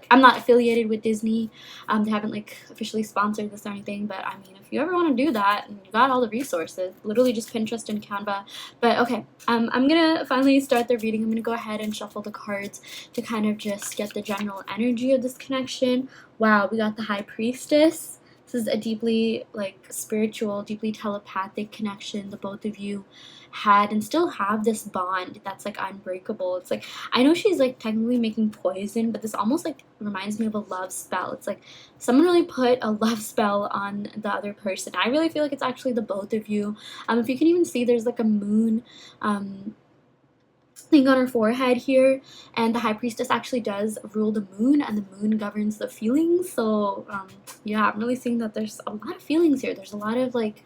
I'm not affiliated with Disney. They haven't like officially sponsored this or anything, but I mean, if you ever want to do that, and you got all the resources, literally just Pinterest and Canva. But okay, I'm gonna finally start the reading. I'm gonna go ahead and shuffle the cards to kind of just get the general energy of this connection. Wow, we got the High Priestess. This is a deeply like spiritual, deeply telepathic connection the both of you had and still have this bond that's like unbreakable. It's like, I know she's like technically making poison, but this almost like reminds me of a love spell. It's like someone really put a love spell on the other person. I really feel like it's actually the both of you. If you can even see, there's like a moon thing on her forehead here, and the High Priestess actually does rule the moon, and the moon governs the feelings. So yeah, I'm really seeing that there's a lot of feelings here. There's a lot of like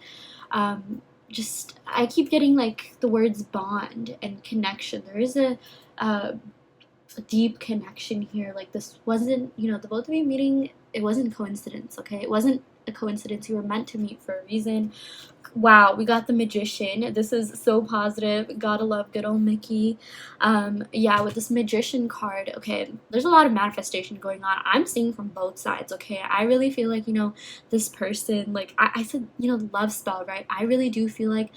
just, I keep getting like the words bond and connection. There is a deep connection here. Like this wasn't, you know, the both of you meeting, it wasn't coincidence, okay? It wasn't a coincidence. You were meant to meet for a reason. Wow, we got the Magician. This is so positive. Gotta love good old Mickey. Yeah, with this Magician card, okay, there's a lot of manifestation going on. I'm seeing from both sides, okay? I really feel like, you know, this person, like, I said, you know, love spell, right? I really do feel like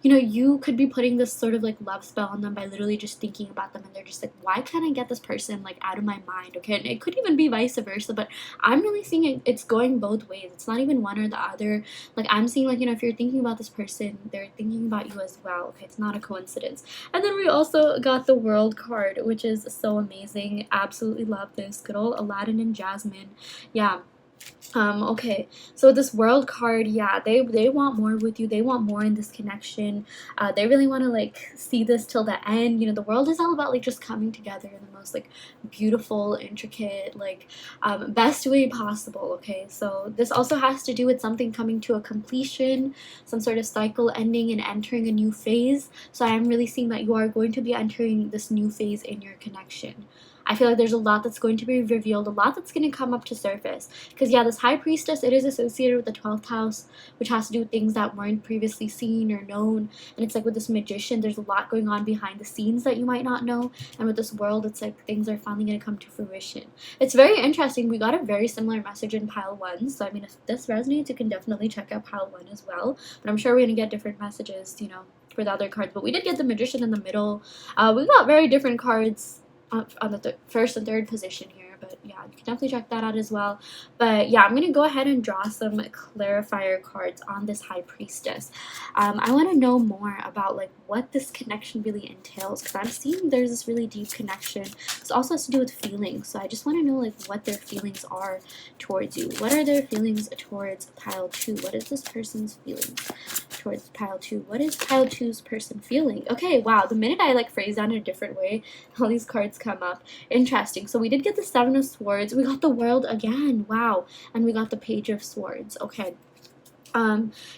you know, you could be putting this sort of like love spell on them by literally just thinking about them, and they're just like, why can't I get this person like out of my mind? Okay, and it could even be vice versa, but I'm really seeing it's going both ways. It's not even one or the other. Like I'm seeing, like, you know, if you're thinking about this person, they're thinking about you as well. Okay, it's not a coincidence. And then we also got the World card, which is so amazing. Absolutely love this. Good old Aladdin and Jasmine. Yeah. Okay, so this World card, yeah, they want more with you. They want more in this connection. They really want to like see this till the end. You know, the world is all about like just coming together in the most like beautiful, intricate, like best way possible. Okay, so this also has to do with something coming to a completion, some sort of cycle ending and entering a new phase. So I am really seeing that you are going to be entering this new phase in your connection. I feel like there's a lot that's going to be revealed, a lot that's going to come up to surface. Because, yeah, this High Priestess, it is associated with the 12th house, which has to do with things that weren't previously seen or known. And it's like with this Magician, there's a lot going on behind the scenes that you might not know. And with this World, it's like things are finally going to come to fruition. It's very interesting. We got a very similar message in Pile 1. So, I mean, if this resonates, you can definitely check out Pile 1 as well. But I'm sure we're going to get different messages, you know, for the other cards. But we did get the Magician in the middle. We got very different cards on the first and third position here, but but yeah, you can definitely check that out as well. But yeah, I'm gonna go ahead and draw some clarifier cards on this High Priestess. I want to know more about like what this connection really entails, because I'm seeing there's this really deep connection. It also has to do with feelings, so I just want to know like what their feelings are towards you. What are their feelings towards pile 2? What is this person's feelings towards pile 2? What is pile 2's person feeling? Okay, wow, the minute I like phrase that in a different way, all these cards come up. Interesting. So we did get the Seven of Swords, we got the World again, wow, and we got the Page of Swords. Okay,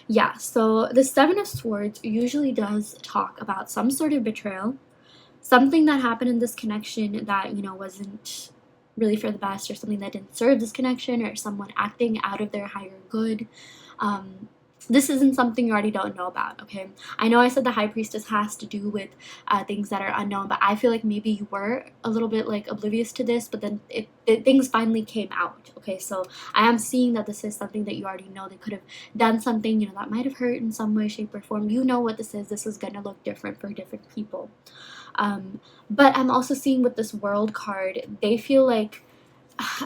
yeah, so the Seven of Swords usually does talk about some sort of betrayal, something that happened in this connection that, you know, wasn't really for the best, or something that didn't serve this connection, or someone acting out of their higher good. This isn't something you already don't know about, okay? I know I said the High Priestess has to do with things that are unknown, but I feel like maybe you were a little bit like oblivious to this, but then things finally came out, okay? So I am seeing that this is something that you already know. They could have done something, you know, that might have hurt in some way, shape, or form. You know what this is. This is going to look different for different people. But I'm also seeing with this World card, they feel like,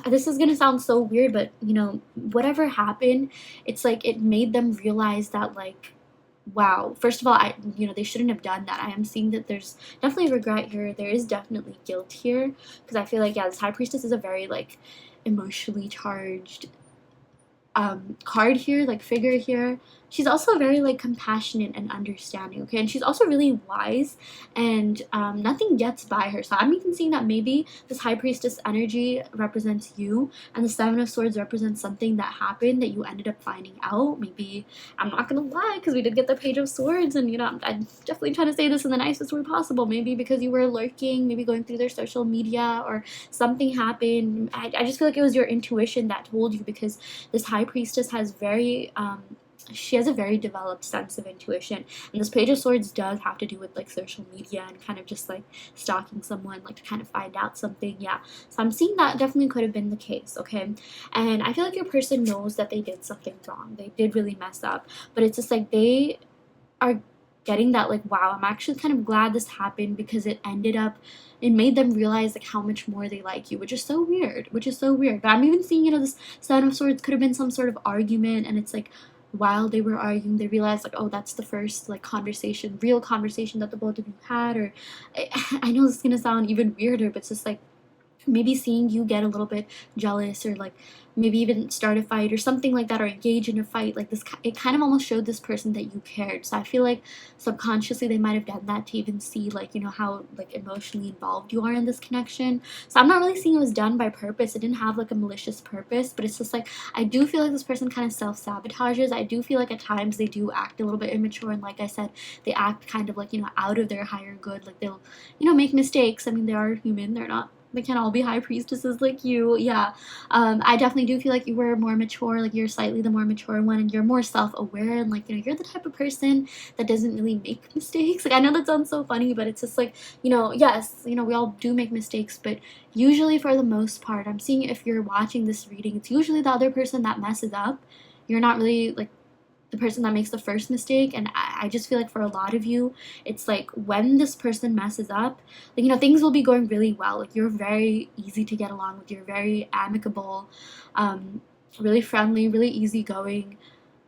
this is gonna sound so weird, but you know, whatever happened, it's like it made them realize that, like, wow, first of all, you know, they shouldn't have done that. I am seeing that there's definitely regret here. There is definitely guilt here, because I feel like, yeah, this High Priestess is a very like emotionally charged card here, like figure here. She's also very like compassionate and understanding, okay? And she's also really wise, and nothing gets by her. So I'm even seeing that maybe this High Priestess energy represents you, and the Seven of Swords represents something that happened that you ended up finding out. Maybe, I'm not gonna lie, because we did get the Page of Swords, and you know, I'm definitely trying to say this in the nicest way possible. Maybe because you were lurking, maybe going through their social media, or something happened. I just feel like it was your intuition that told you, because this High Priestess has very she has a very developed sense of intuition, and this Page of Swords does have to do with like social media and kind of just like stalking someone, like to kind of find out something. Yeah, so I'm seeing that definitely could have been the case, okay? And I feel like your person knows that they did something wrong, they did really mess up, but it's just like they are getting that like, wow, I'm actually kind of glad this happened, because it made them realize like how much more they like you, which is so weird, but I'm even seeing, you know, this Seven of Swords could have been some sort of argument, and it's like, while they were arguing, they realized like, oh, that's the first like real conversation that the both of you had. Or I know this is gonna sound even weirder, but it's just like maybe seeing you get a little bit jealous, or like maybe even start a fight or something like that, or engage in a fight like this, it kind of almost showed this person that you cared. So I feel like subconsciously they might have done that to even see like, you know, how like emotionally involved you are in this connection. So I'm not really seeing it was done by purpose. It didn't have like a malicious purpose, but it's just like, I do feel like this person kind of self-sabotages. I do feel like at times they do act a little bit immature, and like I said, they act kind of like, you know, out of their higher good. Like they'll, you know, make mistakes. I mean, they are human, they can't all be High Priestesses like you. Yeah, I definitely do feel like you were more mature, like you're slightly the more mature one, and you're more self-aware, and like, you know, you're the type of person that doesn't really make mistakes. Like, I know that sounds so funny, but it's just like, you know, yes, you know, we all do make mistakes, but usually for the most part, I'm seeing if you're watching this reading, it's usually the other person that messes up. You're not really like the person that makes the first mistake. And I just feel like for a lot of you, it's like when this person messes up, like, you know, things will be going really well, like you're very easy to get along with, you're very amicable, really friendly, really easygoing.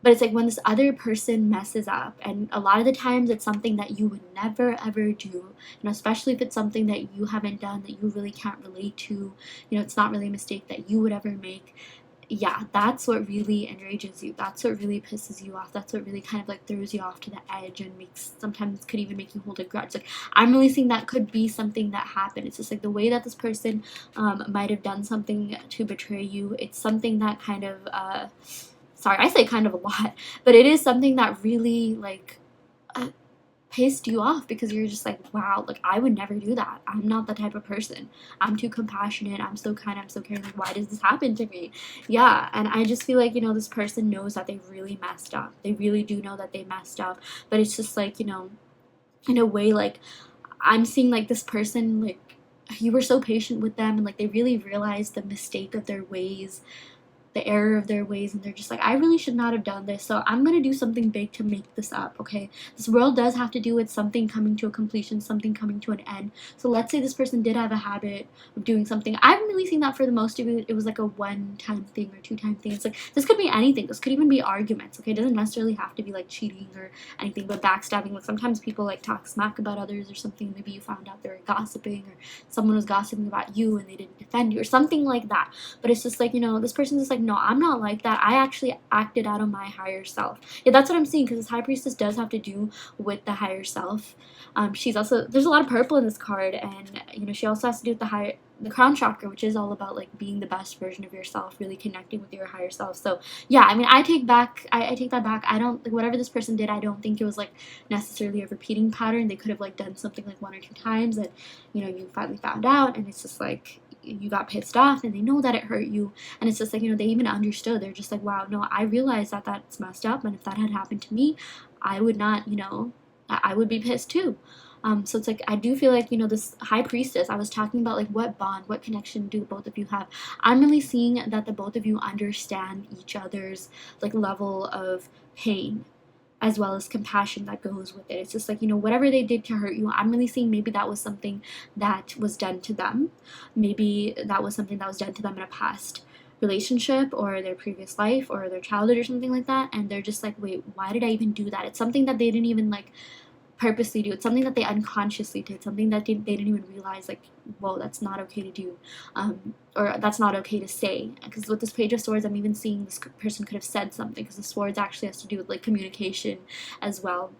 But it's like when this other person messes up, and a lot of the times it's something that you would never ever do, you know, especially if it's something that you haven't done, that you really can't relate to, you know, it's not really a mistake that you would ever make. Yeah, that's what really enrages you. That's what really pisses you off. That's what really kind of like throws you off to the edge, and makes, sometimes could even make you hold a grudge. Like, I'm really seeing that could be something that happened. It's just like the way that this person might have done something to betray you. It's something that kind of, sorry, I say kind of a lot, but it is something that really like pissed you off, because you're just like, wow, like I would never do that. I'm not that type of person. I'm too compassionate. I'm so kind. I'm so caring. Like, why does this happen to me? Yeah, and I just feel like, you know, this person knows that they really messed up. They really do know that they messed up, but it's just like, you know, in a way, like I'm seeing like this person, like you were so patient with them, and like they really realized the mistake of their ways, the error of their ways, and they're just like, I really should not have done this, so I'm gonna do something big to make this up. Okay, this world does have to do with something coming to a completion, something coming to an end. So let's say this person did have a habit of doing something. I haven't really seen that for the most of it was like a one-time thing or two-time thing. It's like this could be anything. This could even be arguments. Okay, it doesn't necessarily have to be like cheating or anything, but backstabbing. Like sometimes people like talk smack about others or something. Maybe you found out they were gossiping, or someone was gossiping about you and they didn't defend you or something like that. But it's just like, this person's just like, no, I'm not like that. I actually acted out of my higher self. Yeah, that's what I'm seeing, because this high priestess does have to do with the higher self. She's also, there's a lot of purple in this card, and she also has to do with the crown chakra, which is all about like being the best version of yourself, really connecting with your higher self. So yeah, I mean, I take that back. I don't, like, whatever this person did, I don't think it was like necessarily a repeating pattern. They could have like done something like one or two times, and you finally found out, and it's just like you got pissed off, and they know that it hurt you, and it's just like, they even understood. They're just like, wow, no, I realize that that's messed up, and if that had happened to me, I would not, I would be pissed too. So it's like, I do feel like, this high priestess, I was talking about like what bond, what connection do both of you have. I'm really seeing that the both of you understand each other's like level of pain, as well as compassion that goes with it. It's just like, whatever they did to hurt you, I'm really seeing maybe that was something that was done to them. Maybe that was something that was done to them in a past relationship or their previous life or their childhood or something like that. And they're just like, wait, why did I even do that? It's something that they didn't even like purposely do. It's something that they unconsciously did, something that they didn't even realize, like, whoa, that's not okay to do, or that's not okay to say. Because with this Page of Swords, I'm even seeing this person could have said something, because the swords actually has to do with like communication as well.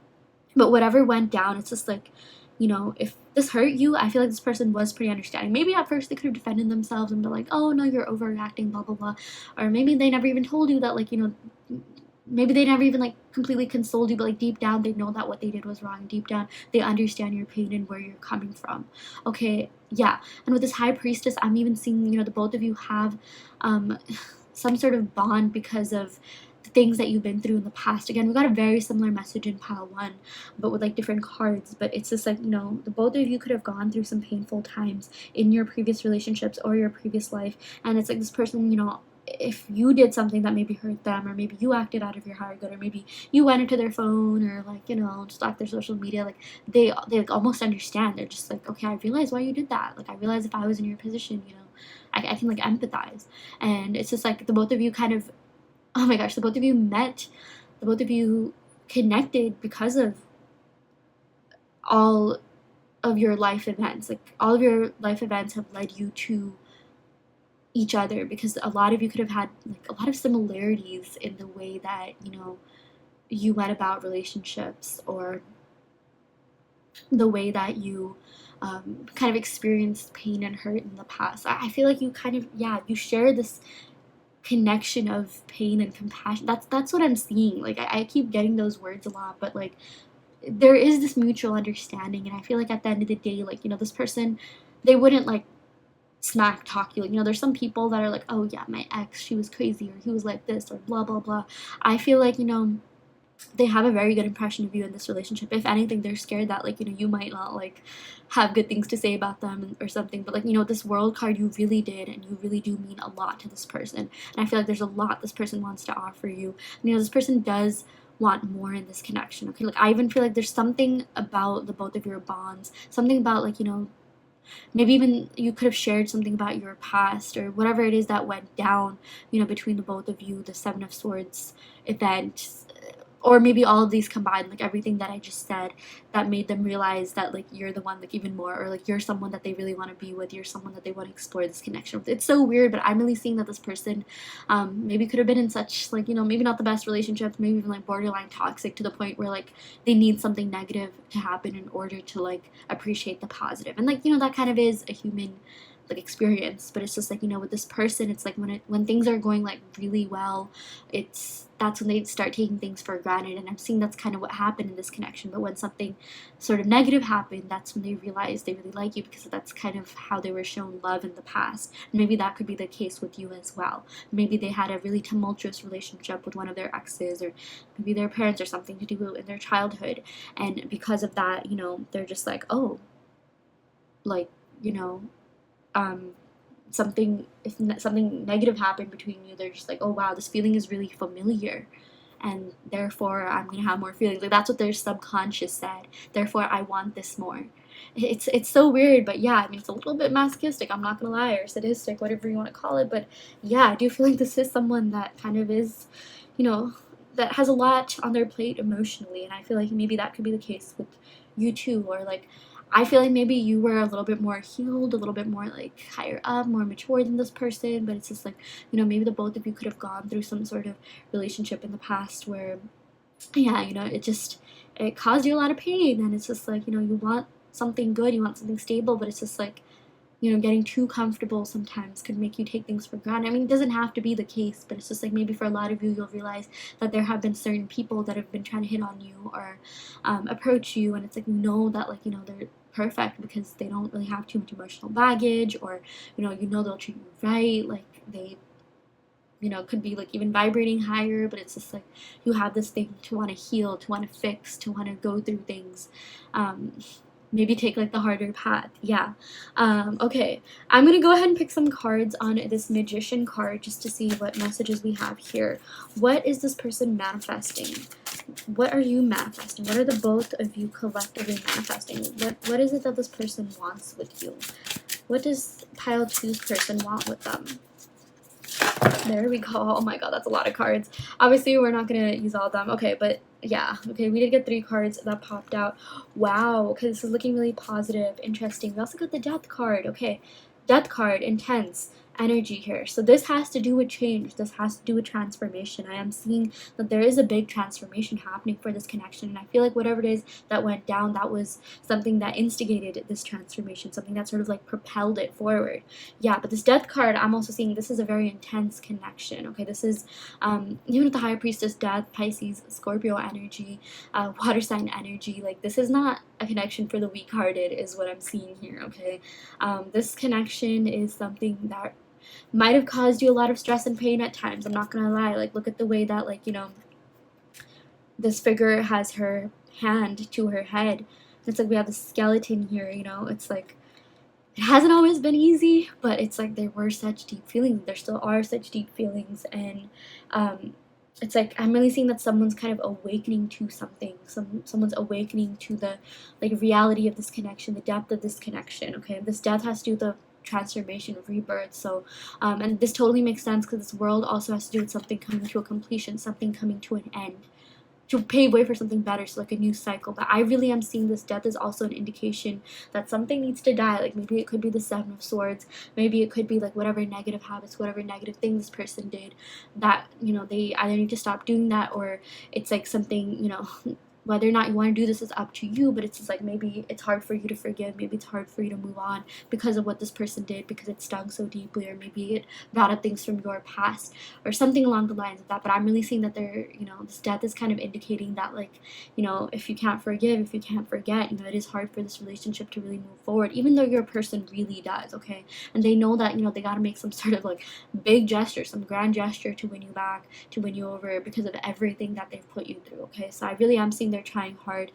But whatever went down, it's just like, if this hurt you, I feel like this person was pretty understanding. Maybe at first they could have defended themselves and been like, oh no, you're overreacting, blah blah blah, or maybe they never even told you that, like, maybe they never even like completely consoled you, but like deep down they know that what they did was wrong. Deep down they understand your pain and where you're coming from. Okay, yeah. And with this high priestess, I'm even seeing, the both of you have some sort of bond because of the things that you've been through in the past. Again, we got a very similar message in pile one, but with like different cards. But it's just like, the both of you could have gone through some painful times in your previous relationships or your previous life, and it's like this person, if you did something that maybe hurt them, or maybe you acted out of your higher good, or maybe you went into their phone, or like, just like their social media, like they like almost understand. They're just like, okay, I realize why you did that. Like, I realize if I was in your position, I can like empathize. And it's just like the both of you kind of, oh my gosh, the both of you met, the both of you connected because of all of your life events. Like, all of your life events have led you to each other, because a lot of you could have had like a lot of similarities in the way that you went about relationships, or the way that you kind of experienced pain and hurt in the past. I feel like you kind of, yeah, you share this connection of pain and compassion. That's what I'm seeing. Like, I keep getting those words a lot, but like there is this mutual understanding, and I feel like at the end of the day, like, this person, they wouldn't like smack talk you. Like, there's some people that are like, oh yeah, my ex, she was crazy, or he was like this, or blah blah blah. I feel like, they have a very good impression of you in this relationship. If anything, they're scared that, like, you might not like have good things to say about them or something. But like, this world card, you really did, and you really do mean a lot to this person. And I feel like there's a lot this person wants to offer you. And, this person does want more in this connection. Okay, like, I even feel like there's something about the both of your bonds, something about like, maybe even you could have shared something about your past, or whatever it is that went down, between the both of you, the Seven of Swords event, or maybe all of these combined, like everything that I just said, that made them realize that like you're the one, like even more, or like you're someone that they really want to be with, you're someone that they want to explore this connection with. It's so weird, but I'm really seeing that this person maybe could have been in such like, maybe not the best relationships, maybe even like borderline toxic, to the point where like they need something negative to happen in order to like appreciate the positive. And like, that kind of is a human like experience. But it's just like, with this person, it's like when things are going like really well, that's when they start taking things for granted. And I'm seeing that's kind of what happened in this connection. But when something sort of negative happened, that's when they realize they really like you, because that's kind of how they were shown love in the past. And maybe that could be the case with you as well. Maybe they had a really tumultuous relationship with one of their exes, or maybe their parents, or something to do in their childhood, and because of that, they're just like, oh, like, um something negative happened between you, they're just like, oh wow, this feeling is really familiar, and therefore I'm gonna have more feelings. Like that's what their subconscious said. Therefore, I want this more. It's so weird, but yeah, I mean it's a little bit masochistic. I'm not gonna lie, or sadistic, whatever you want to call it. But yeah, I do feel like this is someone that kind of is, you know, that has a lot on their plate emotionally, and I feel like maybe that could be the case with you too, or like I feel like maybe you were a little bit more healed, a little bit more like higher up, more mature than this person, but it's just like, maybe the both of you could have gone through some sort of relationship in the past where, yeah, it caused you a lot of pain, and it's just like, you want something good, you want something stable, but it's just like, getting too comfortable sometimes could make you take things for granted. I mean, it doesn't have to be the case, but it's just like maybe for a lot of you, you'll realize that there have been certain people that have been trying to hit on you or approach you, and it's like, that, like, they're perfect because they don't really have too much emotional baggage, or, they'll treat you right, like they could be like even vibrating higher, but it's just like you have this thing to want to heal, to want to fix, to want to go through things. Um, Maybe take like the harder path. Yeah. Okay. I'm gonna go ahead and pick some cards on this Magician card just to see what messages we have here. What is this person manifesting? What are you manifesting? What are the both of you collectively manifesting? What is it that this person wants with you? What does pile two's person want with them? There we go. Oh my god, that's a lot of cards. Obviously, we're not going to use all of them. Okay, but yeah. Okay, we did get 3 cards that popped out. Wow. Okay, this is looking really positive. Interesting. We also got the Death card. Okay, Death card. Intense energy here. So this has to do with change. This has to do with transformation. I am seeing that there is a big transformation happening for this connection, and I feel like whatever it is that went down, that was something that instigated this transformation, something that sort of like propelled it forward. Yeah, but this Death card, I'm also seeing this is a very intense connection. Okay, this is even with the High Priestess, Death, Pisces, Scorpio energy, water sign energy. Like, this is not a connection for the weak-hearted is what I'm seeing here. Okay, this connection is something that might have caused you a lot of stress and pain at times. I'm not gonna lie. Like, look at the way that, like, this figure has her hand to her head. It's like we have a skeleton here. It's like it hasn't always been easy, but it's like there were such deep feelings. There still are such deep feelings, and it's like I'm really seeing that someone's kind of awakening to something. Someone's awakening to the like reality of this connection, the depth of this connection. Okay, this death has to do with the transformation of rebirth. So and this totally makes sense because this world also has to do with something coming to a completion, something coming to an end, to pave way for something better, so like a new cycle. But I really am seeing this death as also an indication that something needs to die. Like, maybe it could be the Seven of Swords, maybe it could be like whatever negative habits, whatever negative thing this person did, that they either need to stop doing that, or it's like something, whether or not you want to do this is up to you, but it's just like maybe it's hard for you to forgive, maybe it's hard for you to move on because of what this person did, because it stung so deeply, or maybe it brought up things from your past or something along the lines of that. But I'm really seeing that this death is kind of indicating that, like, if you can't forgive, if you can't forget, it is hard for this relationship to really move forward, even though your person really does. Okay, and they know that they got to make some sort of like big gesture, some grand gesture to win you back, to win you over, because of everything that they've put you through. Okay, so I really am seeing they're trying hard.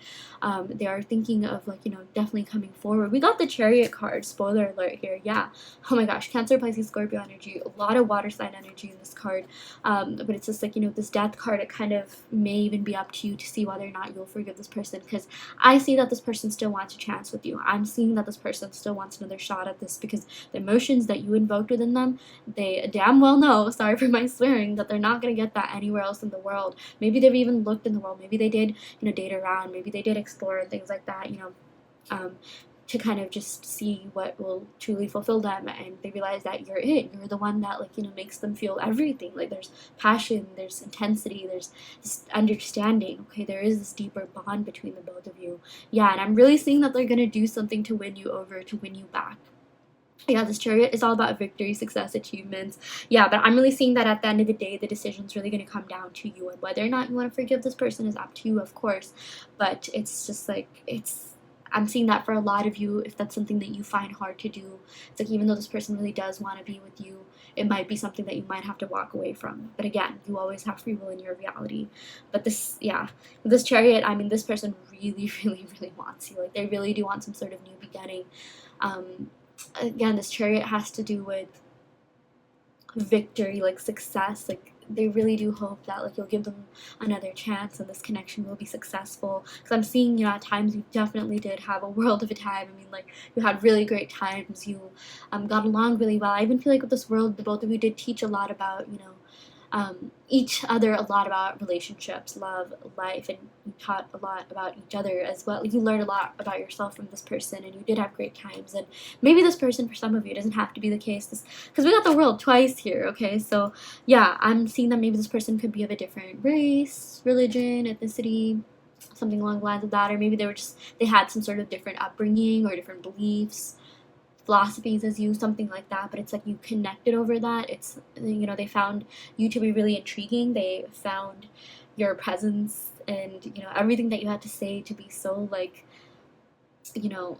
They are thinking of, like, definitely coming forward. We got the Chariot card, spoiler alert here. Yeah, oh my gosh, Cancer, Pisces, Scorpio energy, a lot of water sign energy in this card. But it's just like, this Death card, it kind of may even be up to you to see whether or not you'll forgive this person, because I see that this person still wants a chance with you. I'm seeing that this person still wants another shot at this, because the emotions that you invoked within them, they damn well know, sorry for my swearing, that they're not going to get that anywhere else in the world. Maybe they've even looked in the world, maybe they did date around, maybe they did explore and things like that, to kind of just see what will truly fulfill them, and they realize that you're the one that, like, makes them feel everything. Like, there's passion, there's intensity, there's this understanding. Okay, there is this deeper bond between the both of you. Yeah, and I'm really seeing that they're gonna do something to win you over, to win you back. Yeah, this Chariot is all about victory, success, achievements. Yeah, but I'm really seeing that at the end of the day, the decision's really going to come down to you, and whether or not you want to forgive this person is up to you, of course. But it's just like, I'm seeing that for a lot of you, if that's something that you find hard to do, it's like, even though this person really does want to be with you, it might be something that you might have to walk away from. But again, you always have free will in your reality. But this, yeah, with this Chariot, I mean, this person really, really, really wants you. Like, they really do want some sort of new beginning. Again, this Chariot has to do with victory, like success. Like they really do hope that like you'll give them another chance and this connection will be successful, because I'm seeing, you know, at times you definitely did have a world of a time. I mean, like you had really great times, you got along really well. I even feel like with this world the both of you did teach a lot about, you know, each other a lot about relationships, love, life, and you taught a lot about each other as well. You learned a lot about yourself from this person, and you did have great times. And maybe this person, for some of you, doesn't have to be the case, because we got the world twice here, okay? So yeah, I'm seeing that maybe this person could be of a different race, religion, ethnicity, something along the lines of that, or maybe they had some sort of different upbringing or different beliefs, philosophies as you, something like that. But it's like you connected over that. It's, you know, they found you to be really intriguing. They found your presence and, you know, everything that you had to say to be so, like, you know,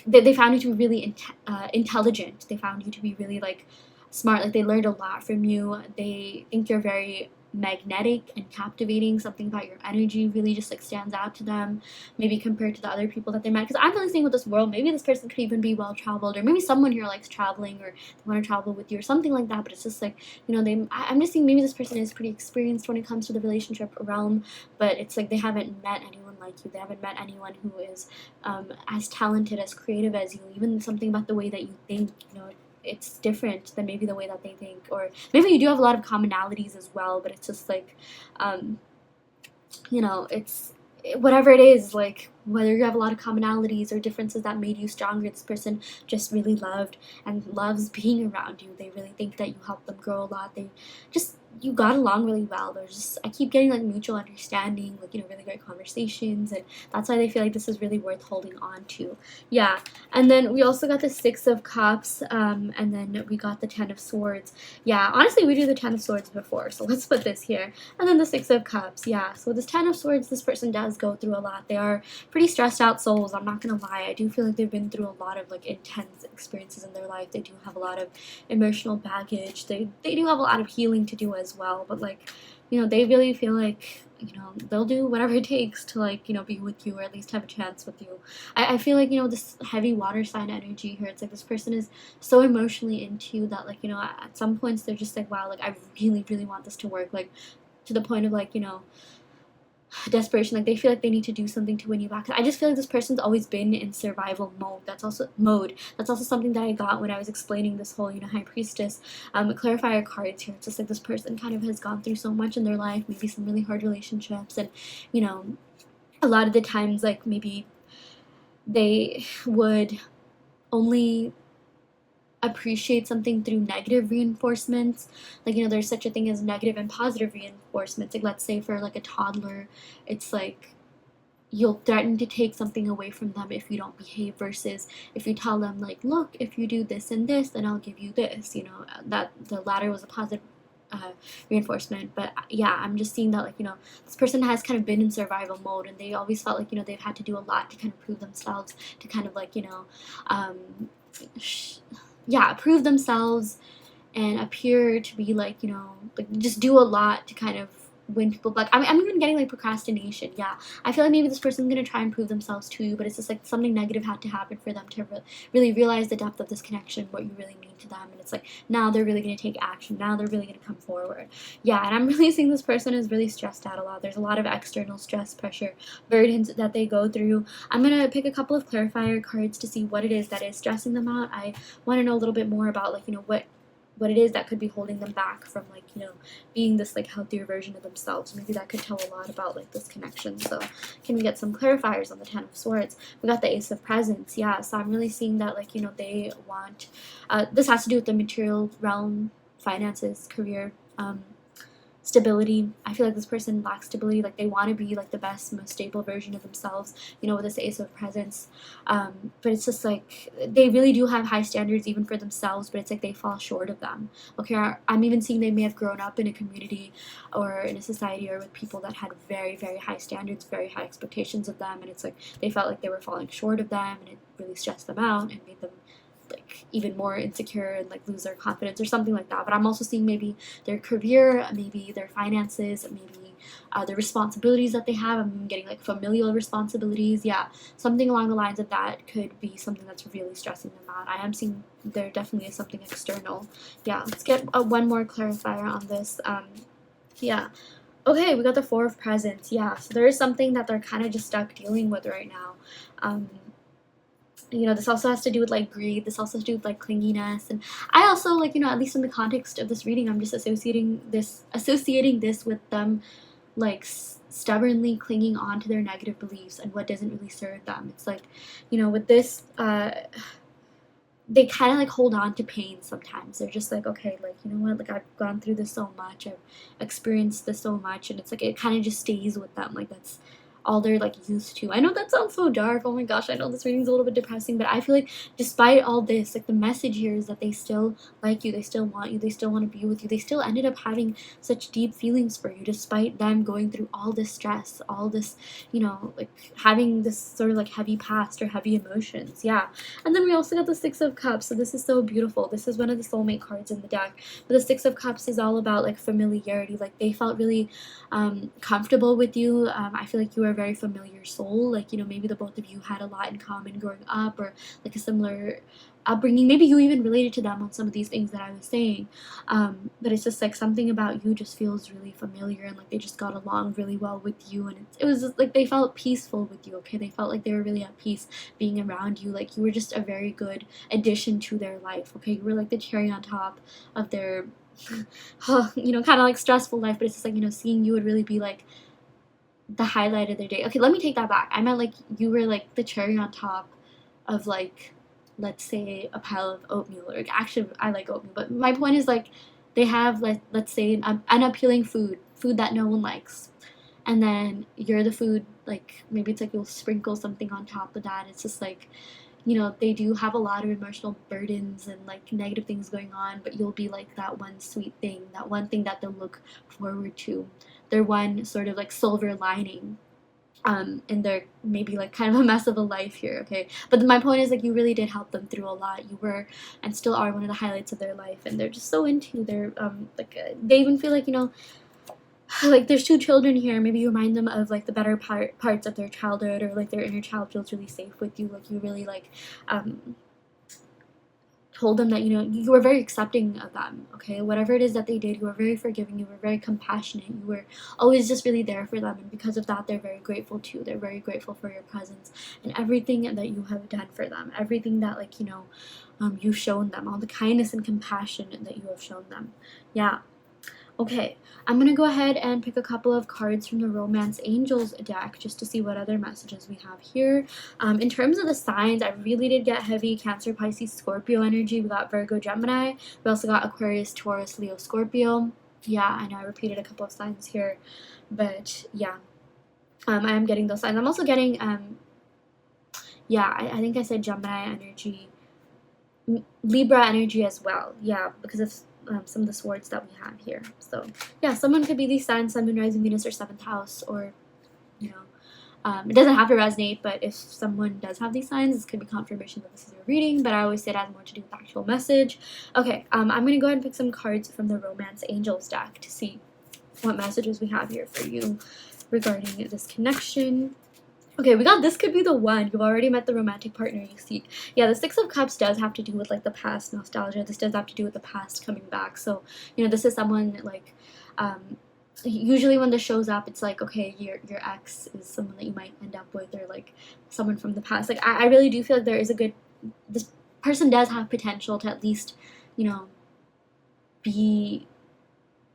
they found you to be really intelligent. They found you to be really, like, smart. Like they learned a lot from you. They think you're very magnetic and captivating. Something about your energy really just like stands out to them, maybe compared to the other people that they met. Because I'm really seeing with this world, maybe this person could even be well traveled, or maybe someone here likes traveling, or they want to travel with you or something like that. But it's just like, you know, I'm just seeing maybe this person is pretty experienced when it comes to the relationship realm, but it's like they haven't met anyone like you. They haven't met anyone who is as talented, as creative as you. Even something about the way that you think, you know, it's different than maybe the way that they think. Or maybe you do have a lot of commonalities as well, but it's just like, you know, it's whatever it is, like whether you have a lot of commonalities or differences that made you stronger, this person just really loved and loves being around you. They really think that you helped them grow a lot. They just, you got along really well. There's just, I keep getting like mutual understanding, like, you know, really great conversations, and that's why they feel like this is really worth holding on to. Yeah. And then we also got the Six of Cups, and then we got the Ten of Swords. Yeah, honestly, we do the Ten of Swords before, so let's put this here. And then the Six of Cups. Yeah, so this Ten of Swords, this person does go through a lot. They are pretty stressed out souls, I'm not gonna lie. I do feel like they've been through a lot of like intense experiences in their life. They do have a lot of emotional baggage. They do have a lot of healing to do as well, but like, you know, they really feel like, you know, they'll do whatever it takes to, like, you know, be with you, or at least have a chance with you. I feel like, you know, this heavy water sign energy here, it's like this person is so emotionally into you that, like, you know, at some points they're just like, wow, like I really, really want this to work, like to the point of like, you know, desperation. Like they feel like they need to do something to win you back. I just feel like this person's always been in survival mode. That's also something that I got when I was explaining this whole, you know, High Priestess clarifier cards here. It's just like this person kind of has gone through so much in their life, maybe some really hard relationships, and, you know, a lot of the times, like, maybe they would only appreciate something through negative reinforcements. Like, you know, there's such a thing as negative and positive reinforcements. Like, let's say for like a toddler, it's like you'll threaten to take something away from them if you don't behave, versus if you tell them, like, look, if you do this and this, then I'll give you this. You know, that the latter was a positive reinforcement. But yeah, I'm just seeing that, like, you know, this person has kind of been in survival mode, and they always felt like, you know, they've had to do a lot to kind of prove themselves, to kind of like, you know, yeah, prove themselves and appear to be like, you know, like just do a lot to kind of win people back. I'm even getting like procrastination. Yeah, I feel like maybe this person's gonna try and prove themselves to you, but it's just like something negative had to happen for them to really realize the depth of this connection, what you really mean to them. And it's like now they're really gonna take action. Now they're really gonna come forward. Yeah, and I'm really seeing this person is really stressed out a lot. There's a lot of external stress, pressure, burdens that they go through. I'm gonna pick a couple of clarifier cards to see what it is that is stressing them out. I want to know a little bit more about, like, you know, what it is that could be holding them back from, like, you know, being this like healthier version of themselves. Maybe that could tell a lot about like this connection. So can we get some clarifiers on the Ten of Swords? We got the Ace of Presents. Yeah, so I'm really seeing that, like, you know, they want this has to do with the material realm, finances, career, stability. I feel like this person lacks stability. Like they want to be like the best, most stable version of themselves, you know, with this Ace of Presents. But it's just like they really do have high standards even for themselves, but it's like they fall short of them. Okay, I'm even seeing they may have grown up in a community or in a society or with people that had very, very high standards, very high expectations of them, and it's like they felt like they were falling short of them, and it really stressed them out and made them like even more insecure and like lose their confidence or something like that. But I'm also seeing maybe their career, maybe their finances, maybe the responsibilities that they have. I'm getting like familial responsibilities. Yeah, something along the lines of that could be something that's really stressing them out. I am seeing there definitely is something external. Yeah, let's get one more clarifier on this. Yeah. Okay, we got the Four of Presents. Yeah, so there is something that they're kind of just stuck dealing with right now. You know, this also has to do with like greed. This also has to do with like clinginess. And I also, like, you know, at least in the context of this reading, I'm just associating this with them like stubbornly clinging on to their negative beliefs and what doesn't really serve them. It's like, you know, with this they kind of like hold on to pain sometimes. They're just like, okay, like, you know what, like I've gone through this so much, I've experienced this so much, and it's like it kind of just stays with them. Like that's all they're like used to. I know that sounds so dark. Oh my gosh, I know this reading's a little bit depressing, but I feel like despite all this, like the message here is that they still like you, they still want you, they still want to be with you, they still ended up having such deep feelings for you despite them going through all this stress, all this, you know, like having this sort of like heavy past or heavy emotions. Yeah. And then we also got the Six of Cups. So this is so beautiful. This is one of the soulmate cards in the deck. But the Six of Cups is all about like familiarity. Like they felt really comfortable with you. I feel like you were a very familiar soul. Like, you know, maybe the both of you had a lot in common growing up, or like a similar upbringing. Maybe you even related to them on some of these things that I was saying. But it's just like something about you just feels really familiar, and like they just got along really well with you, and it was just, like they felt peaceful with you. Okay, they felt like they were really at peace being around you. Like you were just a very good addition to their life. Okay, you were like the cherry on top of their you know, kind of like stressful life. But it's just like, you know, seeing you would really be like the highlight of their day. Okay, let me take that back. I meant like you were like the cherry on top of like, let's say, a pile of oatmeal. Or actually, I like oatmeal, but my point is like they have like, let's say, an unappealing food that no one likes, and then you're the food. Like maybe it's like you'll sprinkle something on top of that. It's just like, you know, they do have a lot of emotional burdens and like negative things going on, but you'll be like that one sweet thing, that one thing that they'll look forward to, their one sort of like silver lining in their maybe like kind of a mess of a life here. Okay, but my point is like you really did help them through a lot. You were and still are one of the highlights of their life, and they're just so into you. They're they even feel like, you know, like there's two children here. Maybe you remind them of like the better parts of their childhood, or like their inner child feels really safe with you. Like you really like told them that, you know, you were very accepting of them. Okay, whatever it is that they did, you were very forgiving, you were very compassionate, you were always just really there for them, and because of that they're very grateful too. They're very grateful for your presence and everything that you have done for them, everything that, like, you know, you've shown them, all the kindness and compassion that you have shown them. Yeah. Okay, I'm going to go ahead and pick a couple of cards from the Romance Angels deck just to see what other messages we have here. In terms of the signs, I really did get heavy Cancer, Pisces, Scorpio energy. We got Virgo, Gemini. We also got Aquarius, Taurus, Leo, Scorpio. Yeah, I know I repeated a couple of signs here, but yeah, I am getting those signs. I'm also getting, yeah, I think I said Gemini energy, Libra energy as well. Yeah, because of some of the swords that we have here. So yeah, someone could be these signs, Sun, Moon, Rising, Venus, or 7th house, or, you know, it doesn't have to resonate, but if someone does have these signs, this could be confirmation that this is your reading, but I always say it has more to do with the actual message. Okay, I'm going to go ahead and pick some cards from the Romance Angels deck to see what messages we have here for you regarding this connection. Okay, we got this could be the one. You've already met the romantic partner you seek. Yeah, the Six of Cups does have to do with like the past nostalgia. This does have to do with the past coming back. So, you know, this is someone like, usually when this shows up, it's like, okay, your ex is someone that you might end up with, or like someone from the past. Like, I really do feel like there is this person does have potential to at least, you know, be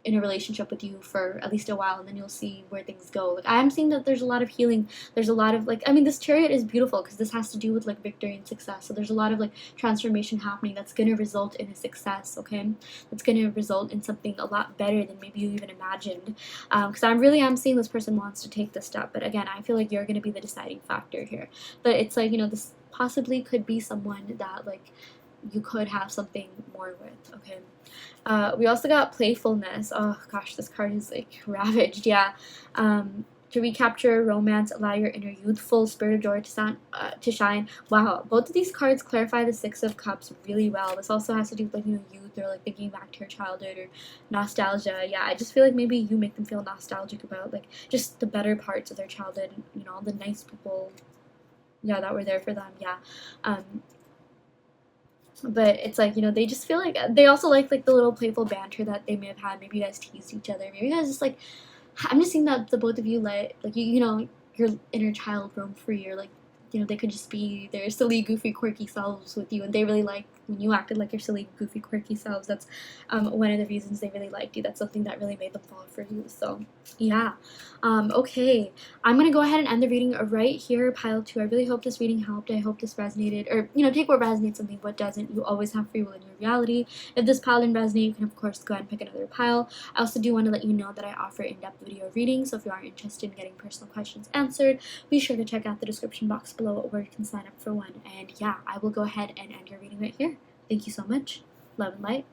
in a relationship with you for at least a while, and then you'll see where things go. Like, I am seeing that there's a lot of healing. There's a lot of, like, I mean, this Chariot is beautiful because this has to do with like victory and success. So there's a lot of like transformation happening that's going to result in a success. Okay, that's going to result in something a lot better than maybe you even imagined. Because I'm seeing this person wants to take this step, but again, I feel like you're going to be the deciding factor here. But it's like, you know, this possibly could be someone that like you could have something more with. Okay. We also got Playfulness. Oh gosh, this card is like ravaged. Yeah. to recapture romance, allow your inner youthful spirit of joy to shine. Wow, both of these cards clarify the Six of Cups really well. This also has to do with, like, youth, or like thinking back to your childhood, or nostalgia. Yeah, I just feel like maybe you make them feel nostalgic about, like, just the better parts of their childhood, and, all the nice people, yeah, that were there for them. Yeah. But it's like, they just feel like they also like the little playful banter that they may have had. Maybe you guys teased each other. Maybe you guys just like, I'm just seeing that the both of you let, like, your inner child roam free, or like, they could just be their silly, goofy, quirky selves with you, and they really like when you acted like your silly, goofy, quirky selves. That's one of the reasons they really liked you. That's something that really made them fall for you. So yeah. Okay, I'm gonna go ahead and end the reading right here, pile 2. I really hope this reading helped. I hope this resonated, or take what resonates and leave what doesn't. You always have free will in your reality. If this pile didn't resonate, you can of course go ahead and pick another pile. I also do want to let you know that I offer in-depth video readings, so if you are interested in getting personal questions answered, be sure to check out the description box below where you can sign up for one. And yeah, I will go ahead and end your reading right here. Thank you so much. Love and light.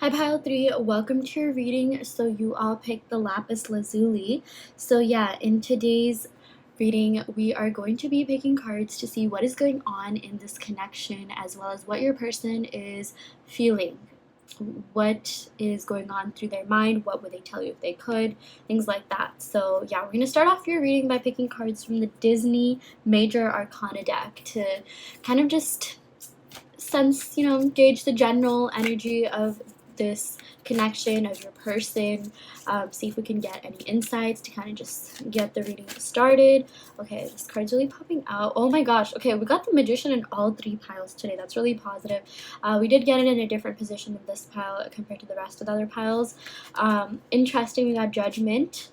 Hi pile 3, welcome to your reading. So you all picked the Lapis Lazuli. So yeah, in today's reading, we are going to be picking cards to see what is going on in this connection, as well as what your person is feeling. What is going on through their mind, what would they tell you if they could, things like that. So yeah, we're going to start off your reading by picking cards from the Disney Major Arcana deck to kind of just sense, gauge the general energy of this connection of your person, see if we can get any insights to kind of just get the reading started. Okay, this card's really popping out. Oh my gosh. Okay, we got the Magician in all 3 piles today. That's really positive. We did get it in a different position than this pile compared to the rest of the other piles. Interesting, we got Judgment.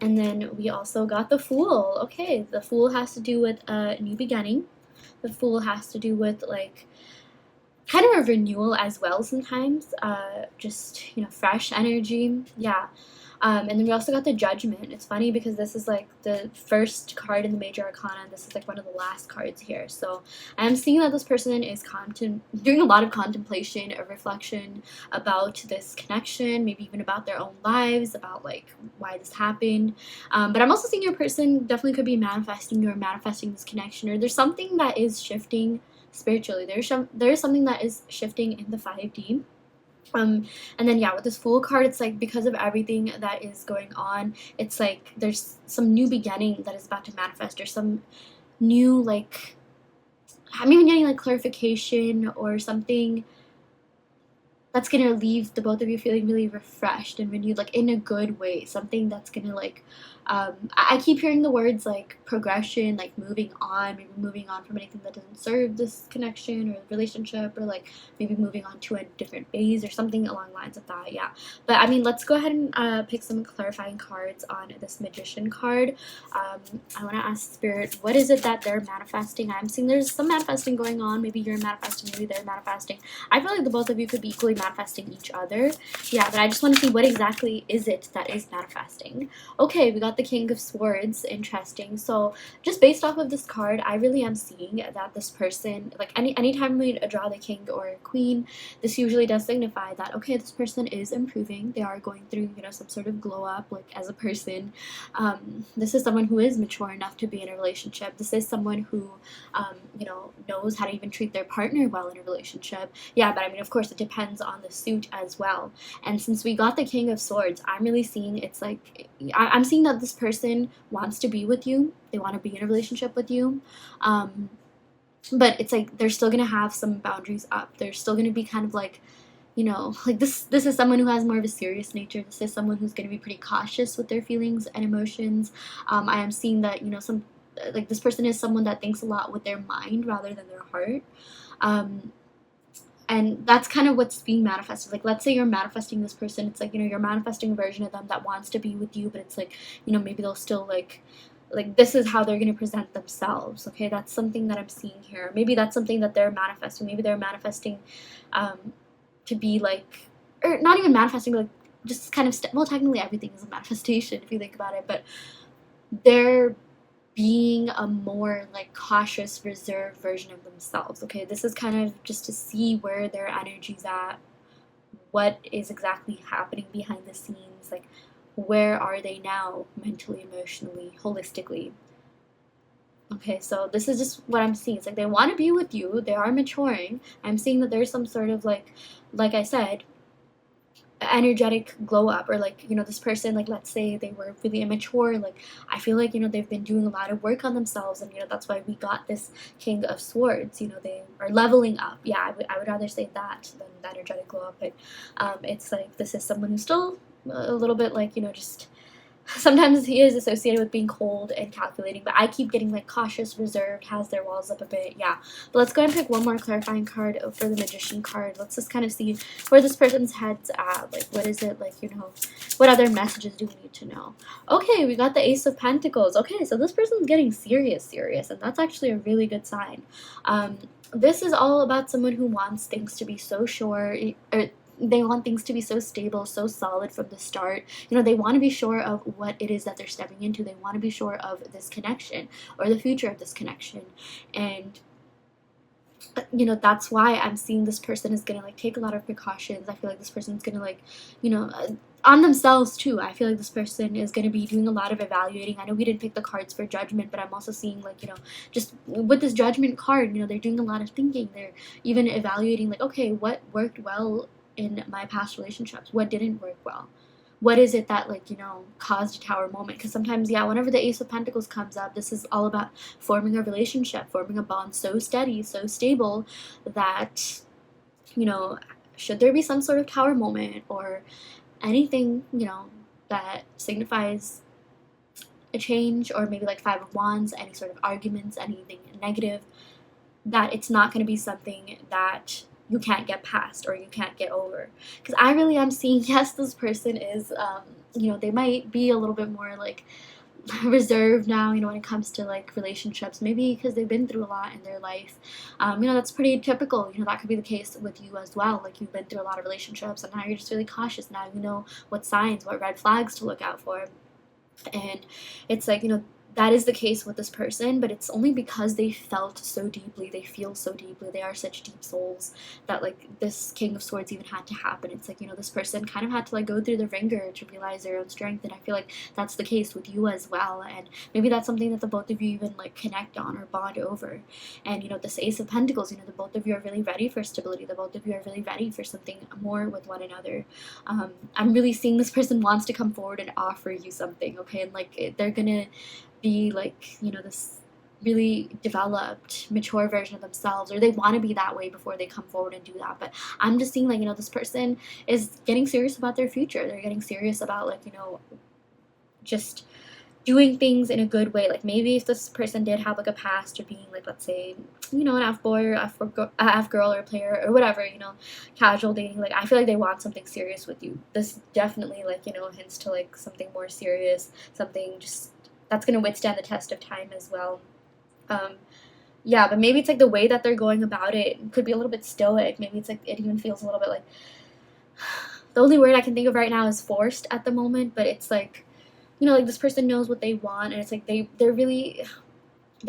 And then we also got the Fool. Okay, the Fool has to do with a new beginning. The Fool has to do with, like, kind of a renewal as well sometimes, just, fresh energy. Yeah. And then we also got the Judgment. It's funny because this is like the first card in the Major Arcana, and this is like one of the last cards here. So I'm seeing that this person is doing a lot of contemplation, a reflection about this connection, maybe even about their own lives, about like why this happened. But I'm also seeing your person definitely could be manifesting this connection, or there's something that is shifting spiritually. There's something that is shifting in the 5D. And then yeah, with this Fool card, it's like because of everything that is going on, it's like there's some new beginning that is about to manifest, or some new, like, I'm even getting like clarification or something that's gonna leave the both of you feeling really refreshed and renewed, like in a good way. Something that's gonna like, I keep hearing the words like progression, like moving on, maybe moving on from anything that doesn't serve this connection or relationship, or like maybe moving on to a different phase or something along the lines of that. Yeah, but I mean, let's go ahead and pick some clarifying cards on this Magician card. I want to ask Spirit, what is it that they're manifesting? I'm seeing there's some manifesting going on. Maybe you're manifesting, maybe they're manifesting. I feel like the both of you could be equally manifesting each other. Yeah, but I just want to see what exactly is it that is manifesting. Okay, we got the King of Swords. Interesting. So just based off of this card, I really am seeing that this person, like anytime we draw the King or Queen, this usually does signify that, okay, this person is improving. They are going through, some sort of glow up, like as a person. This is someone who is mature enough to be in a relationship. This is someone who, knows how to even treat their partner well in a relationship. Yeah, but I mean, of course, it depends on the suit as well. And since we got the King of Swords, I'm really seeing it's like, I'm seeing that this person wants to be with you. They want to be in a relationship with you. But it's like they're still going to have some boundaries up. They're still going to be kind of like, like this is someone who has more of a serious nature. This is someone who's going to be pretty cautious with their feelings and emotions. I am seeing that, like this person is someone that thinks a lot with their mind rather than their heart. And that's kind of what's being manifested. Like, let's say you're manifesting this person. It's like, you're manifesting a version of them that wants to be with you, but it's like, maybe they'll still like this is how they're going to present themselves. Okay, that's something that I'm seeing here. Maybe that's something that they're manifesting. Maybe they're manifesting to be like, or not even manifesting, but like just kind of, well, technically everything is a manifestation if you think about it, but they're being a more like cautious, reserved version of themselves. Okay, this is kind of just to see where their energy's at, what is exactly happening behind the scenes, like where are they now mentally, emotionally, holistically. Okay, so this is just what I'm seeing. It's like they want to be with you, they are maturing. I'm seeing that there's some sort of like I said, energetic glow up, or like, this person, like, let's say they were really immature, like, I feel like, they've been doing a lot of work on themselves, and that's why we got this King of Swords. They are leveling up. Yeah, I would rather say that than the energetic glow up. But it's like this is someone who's still a little bit like, just sometimes he is associated with being cold and calculating, but I keep getting like cautious, reserved, has their walls up a bit. Yeah. But let's go ahead and pick one more clarifying card for the Magician card. Let's just kind of see where this person's head's at. Like, what is it, like, what other messages do we need to know? Okay, we got the Ace of Pentacles. Okay, so this person's getting serious, and that's actually a really good sign. This is all about someone who wants things to be so sure, or they want things to be so stable, so solid from the start. They want to be sure of what it is that they're stepping into. They want to be sure of this connection or the future of this connection. And that's why I'm seeing this person is gonna like take a lot of precautions. I feel like this person's gonna like, on themselves too. I feel like this person is gonna be doing a lot of evaluating. I know we didn't pick the cards for Judgment, but I'm also seeing like, just with this Judgment card, they're doing a lot of thinking. They're even evaluating like, okay, what worked well in my past relationships, what didn't work well, what is it that like caused a tower moment. Because sometimes, yeah, whenever the Ace of Pentacles comes up, this is all about forming a relationship, forming a bond so steady, so stable that should there be some sort of tower moment or anything that signifies a change, or maybe like Five of Wands, any sort of arguments, anything negative, that it's not going to be something that you can't get past or you can't get over. Because I really am seeing, yes, this person is, they might be a little bit more like reserved now, when it comes to like relationships, maybe because they've been through a lot in their life. That's pretty typical. That could be the case with you as well. Like, you've been through a lot of relationships and now you're just really cautious. Now you know what signs, what red flags to look out for. And it's like, that is the case with this person, but it's only because they felt so deeply, they feel so deeply, they are such deep souls, that like this King of Swords even had to happen. It's like, this person kind of had to like go through the ringer to realize their own strength, and I feel like that's the case with you as well. And maybe that's something that the both of you even like connect on or bond over. And this Ace of Pentacles, the both of you are really ready for stability, the both of you are really ready for something more with one another. I'm really seeing this person wants to come forward and offer you something, okay? And like they're gonna be like, this really developed, mature version of themselves, or they want to be that way before they come forward and do that. But I'm just seeing like, this person is getting serious about their future. They're getting serious about like, just doing things in a good way. Like, maybe if this person did have like a past of being like, let's say, an F-boy or F-girl or player or whatever, casual dating, like I feel like they want something serious with you. This definitely like, hints to like something more serious, something just that's going to withstand the test of time as well. Yeah, but maybe it's like the way that they're going about it could be a little bit stoic. Maybe it's like it even feels a little bit like, the only word I can think of right now is forced at the moment, but it's like, like this person knows what they want, and it's like they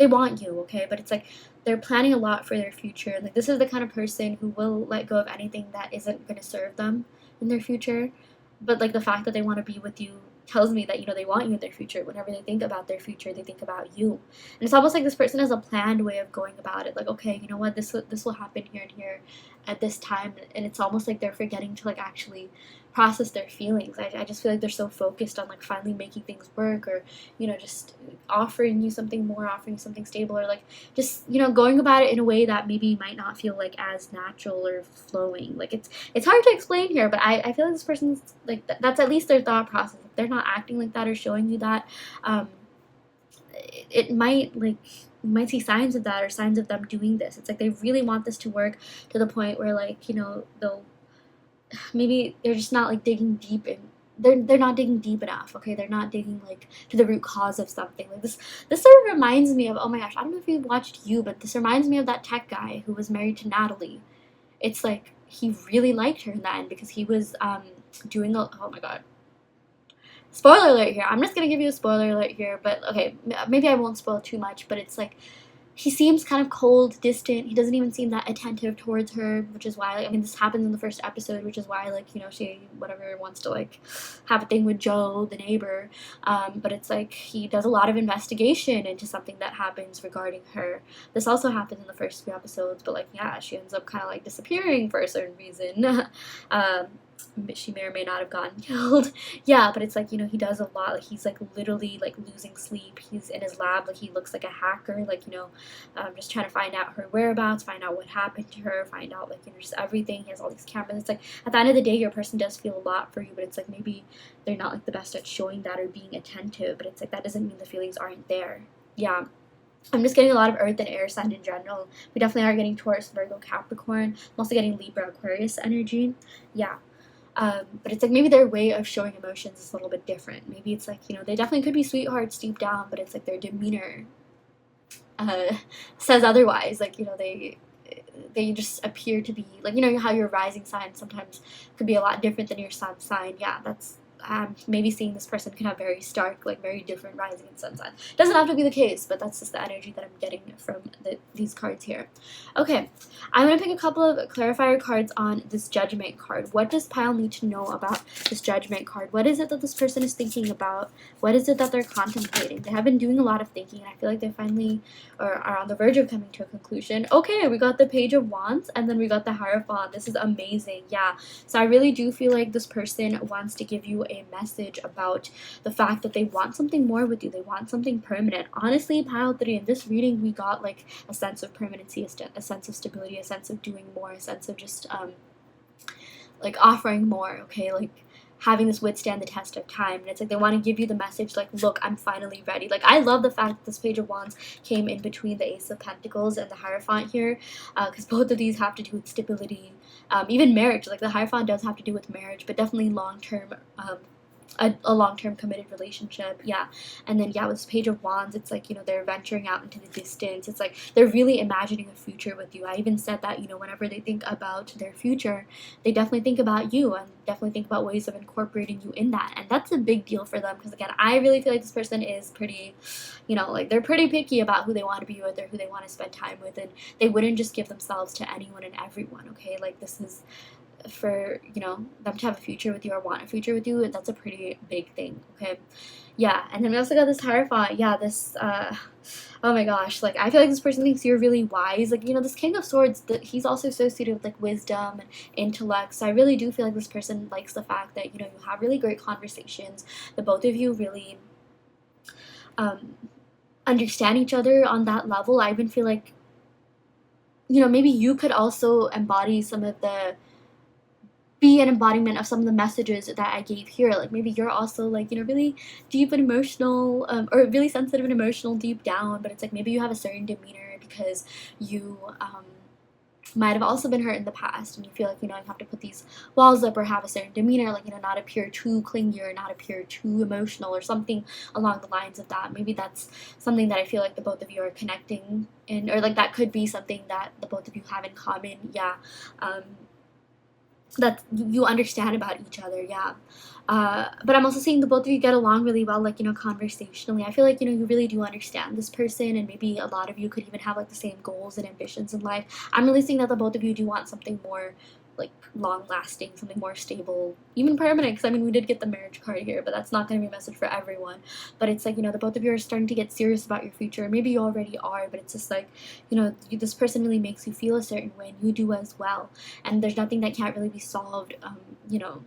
want you, okay? But it's like they're planning a lot for their future. Like, this is the kind of person who will let go of anything that isn't going to serve them in their future. But like the fact that they want to be with you tells me that they want you in their future. Whenever they think about their future, they think about you. And it's almost like this person has a planned way of going about it. Like, okay, you know what, this will happen here and here at this time. And it's almost like they're forgetting to like actually process their feelings. I just feel like they're so focused on like finally making things work, or just offering you something more, offering you something stable, or like just going about it in a way that maybe might not feel like as natural or flowing. Like, it's hard to explain here, but I feel like this person's like that's at least their thought process. If they're not acting like that or showing you that, it might like, you might see signs of that, or signs of them doing this. It's like they really want this to work to the point where like they'll maybe they're just not like digging deep in, they're not digging deep enough, okay? They're not digging like to the root cause of something. Like this sort of reminds me of, oh my gosh, I don't know if you watched You, but this reminds me of that tech guy who was married to Natalie. It's like he really liked her in that end because he was doing a, oh my god, spoiler alert here. I'm just gonna give you a spoiler alert here, but okay, maybe I won't spoil too much, but it's like he seems kind of cold, distant. He doesn't even seem that attentive towards her, which is why, I mean, this happens in the first episode, which is why, like, you know, she, whatever, wants to, like, have a thing with Joe, the neighbor. But it's like he does a lot of investigation into something that happens regarding her. This also happens in the first few episodes, but, like, yeah, she ends up kind of, like, disappearing for a certain reason. She may or may not have gotten killed. Yeah, but it's like, you know, he does a lot. Like, he's like literally like losing sleep. He's in his lab, like he looks like a hacker, like, you know, just trying to find out her whereabouts, find out what happened to her, find out, like, you know, just everything. He has all these cameras. It's like at the end of the day, your person does feel a lot for you, but it's like maybe they're not like the best at showing that or being attentive. But it's like that doesn't mean the feelings aren't there. Yeah. I'm just getting a lot of earth and air sign in general. We definitely are getting Taurus, Virgo, Capricorn. I'm also getting Libra, Aquarius energy. Yeah. But it's like maybe their way of showing emotions is a little bit different. Maybe it's like, you know, they definitely could be sweethearts deep down, but it's like their demeanor says otherwise. Like, you know, they just appear to be, like, you know, how your rising sign sometimes could be a lot different than your sun sign. Yeah, that's maybe seeing this person can have very stark, like very different rising and sun signs. Doesn't have to be the case, but that's just the energy that I'm getting from these cards here. Okay, I'm going to pick a couple of clarifier cards on this judgment card. What does Pile need to know about this judgment card? What is it that this person is thinking about? What is it that they're contemplating? They have been doing a lot of thinking, and I feel like they finally are on the verge of coming to a conclusion. Okay, we got the Page of Wands, and then we got the Hierophant. This is amazing. Yeah, so I really do feel like this person wants to give you a message about the fact that they want something more with you. They want something permanent. Honestly, Pile 3, in this reading, we got like a sense of permanency, a sense of stability, a sense of doing more, a sense of just like offering more, okay? Like having this withstand the test of time. And it's like they want to give you the message like, look, I'm finally ready. Like, I love the fact that this Page of Wands came in between the Ace of Pentacles and the Hierophant here, because both of these have to do with stability. Even marriage, like the Hierophant does have to do with marriage, but definitely long-term, a long-term committed relationship. Yeah. And then, yeah, with this Page of Wands, it's like, you know, they're venturing out into the distance. It's like they're really imagining a future with you. I even said that, you know, whenever they think about their future, they definitely think about you and definitely think about ways of incorporating you in that. And that's a big deal for them because, again, I really feel like this person is pretty, you know, like they're pretty picky about who they want to be with or who they want to spend time with, and they wouldn't just give themselves to anyone and everyone, okay? Like, this is for, you know, them to have a future with you or want a future with you, and that's a pretty big thing, okay? Yeah. And then we also got this Hierophant. Yeah, this oh my gosh, like I feel like this person thinks you're really wise. Like, you know, this King of Swords, he's also associated with like wisdom and intellect. So I really do feel like this person likes the fact that, you know, you have really great conversations, that both of you really understand each other on that level. I even feel like, you know, maybe you could also embody some of the, be an embodiment of some of the messages that I gave here. Like, maybe you're also like, you know, really deep and emotional, or really sensitive and emotional deep down, but it's like maybe you have a certain demeanor because you might have also been hurt in the past, and you feel like, you know, you have to put these walls up or have a certain demeanor, like, you know, not appear too clingy or not appear too emotional or something along the lines of that. Maybe that's something that I feel like the both of you are connecting in, or like that could be something that the both of you have in common. Yeah. That you understand about each other. Yeah. But I'm also seeing the both of you get along really well, like, you know, conversationally. I feel like, you know, you really do understand this person, and maybe a lot of you could even have like the same goals and ambitions in life. I'm really seeing that the both of you do want something more like long lasting, something more stable, even permanent, because I mean, we did get the marriage card here, but that's not going to be a message for everyone. But it's like, you know, the both of you are starting to get serious about your future. Maybe you already are, but it's just like, you know, this person really makes you feel a certain way, and you do as well. And there's nothing that can't really be solved, you know,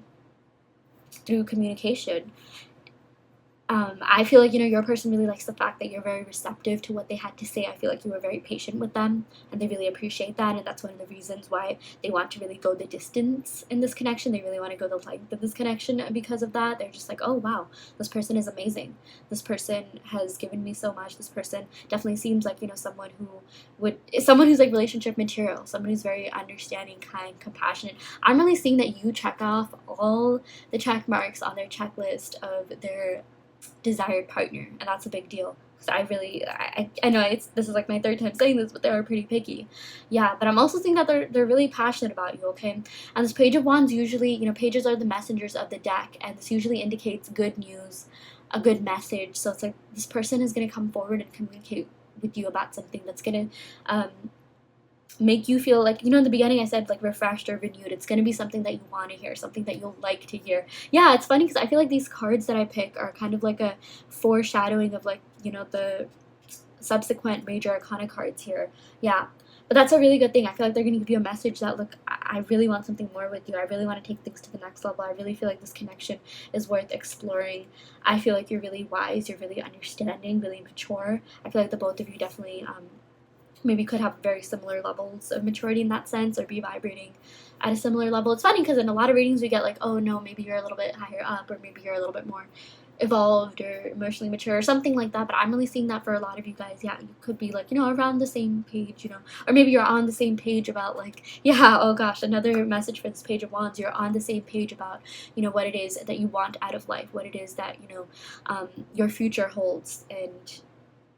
through communication. I feel like, you know, your person really likes the fact that you're very receptive to what they had to say. I feel like you were very patient with them, and they really appreciate that, and that's one of the reasons why they want to really go the distance in this connection. They really want to go the length of this connection because of that. They're just like, oh wow, this person is amazing. This person has given me so much. This person definitely seems like, you know, someone who's like relationship material, someone who's very understanding, kind, compassionate. I'm really seeing that you check off all the check marks on their checklist of their desired partner, and that's a big deal. So I know this is like my third time saying this, but they are pretty picky. Yeah, but I'm also seeing that they're really passionate about you, okay? And this Page of Wands, usually, you know, pages are the messengers of the deck, and this usually indicates good news, a good message. So it's like this person is going to come forward and communicate with you about something that's gonna make you feel like, in the beginning I said like refreshed or renewed. It's gonna be something that you want to hear, something that you'll like to hear. Yeah, it's funny because I feel like these cards that I pick are kind of like a foreshadowing of like, the subsequent major arcana cards here. Yeah. But that's a really good thing. I feel like they're going to give you a message that, look, I really want something more with you. I really want to take things to the next level. I really feel like this connection is worth exploring. I feel like you're really wise. You're really understanding, really mature. I feel like the both of you definitely maybe could have very similar levels of maturity in that sense, or be vibrating at a similar level. It's funny because in a lot of readings we get like, oh no, maybe you're a little bit higher up, or maybe you're a little bit more evolved or emotionally mature or something like that. But I'm really seeing that for a lot of you guys. Yeah, you could be like, around the same page, or maybe you're on the same page about like, yeah, oh gosh, another message for this Page of Wands. You're on the same page about, what it is that you want out of life, what it is that, your future holds. And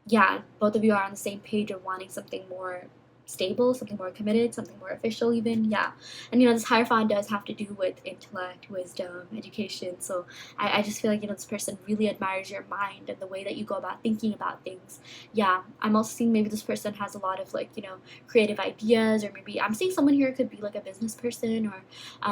yeah, both of you are on the same page of wanting something more stable, something more committed, something more official even. Yeah. And this Hierophant does have to do with intellect, wisdom, education. So I just feel like, this person really admires your mind and the way that you go about thinking about things. Yeah. I'm also seeing maybe this person has a lot of like, creative ideas, or maybe I'm seeing someone here could be like a business person, or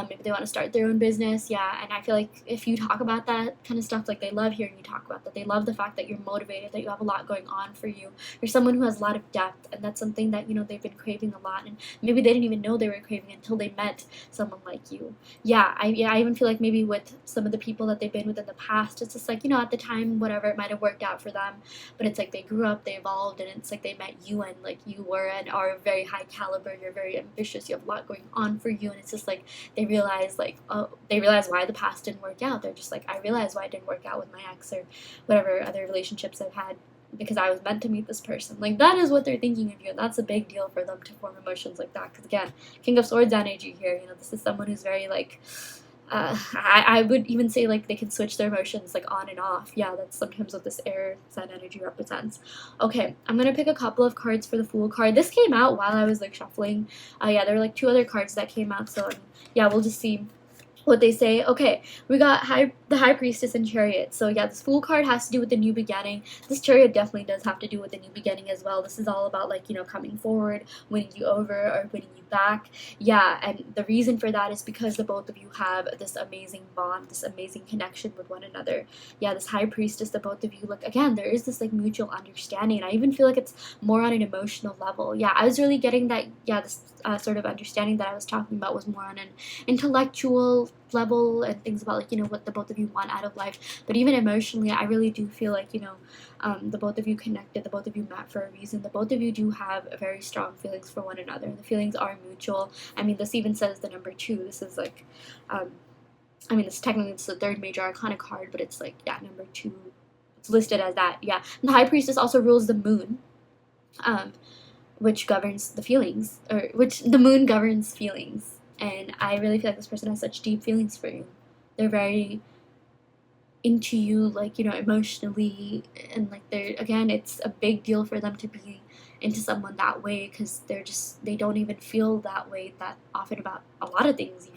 maybe they want to start their own business. Yeah. And I feel like if you talk about that kind of stuff, like they love hearing you talk about that. They love the fact that you're motivated, that you have a lot going on for you. You're someone who has a lot of depth, and that's something that, they've been craving a lot, and maybe they didn't even know they were craving until they met someone like you. Yeah, I even feel like maybe with some of the people that they've been with in the past, it's just like, at the time, whatever, it might have worked out for them, but it's like they grew up, they evolved, and it's like they met you, and like you were and are very high caliber, you're very ambitious, you have a lot going on for you, and it's just like they realize like, oh, they realize why the past didn't work out. They're just like, I realized why it didn't work out with my ex or whatever other relationships I've had, because I was meant to meet this person. Like, that is what they're thinking of you, and that's a big deal for them to form emotions like that. Because again, King of Swords energy here, this is someone who's very like, I would even say like they can switch their emotions like on and off. Yeah, that's sometimes what this air sign energy represents. Okay, I'm gonna pick a couple of cards for the Fool card. This came out while I was like shuffling. Yeah, there were like 2 other cards that came out, so yeah, we'll just see what they say. Okay, we got the High Priestess and Chariot. So yeah, this Fool card has to do with the new beginning. This Chariot definitely does have to do with the new beginning as well. This is all about like, coming forward, winning you over, or winning you back. Yeah, and the reason for that is because the both of you have this amazing bond, this amazing connection with one another. Yeah, this High Priestess, the both of you, like, again, there is this like mutual understanding, and I even feel like it's more on an emotional level. Yeah, I was really getting that, yeah, this sort of understanding that I was talking about was more on an intellectual level, and things about like, what the both of you want out of life. But even emotionally, I really do feel like, the both of you connected, the both of you met for a reason. The both of you do have very strong feelings for one another. The feelings are mutual. I mean, this even says the number 2. This is like, I mean, it's technically it's the 3rd major arcana card, but it's like, yeah, number 2. It's listed as that. Yeah, and the High Priestess also rules the moon, which governs the feelings, or which the moon governs feelings. And I really feel like this person has such deep feelings for you. They're very into you, like, emotionally, and like again, it's a big deal for them to be into someone that way, because they don't even feel that way that often about a lot of things,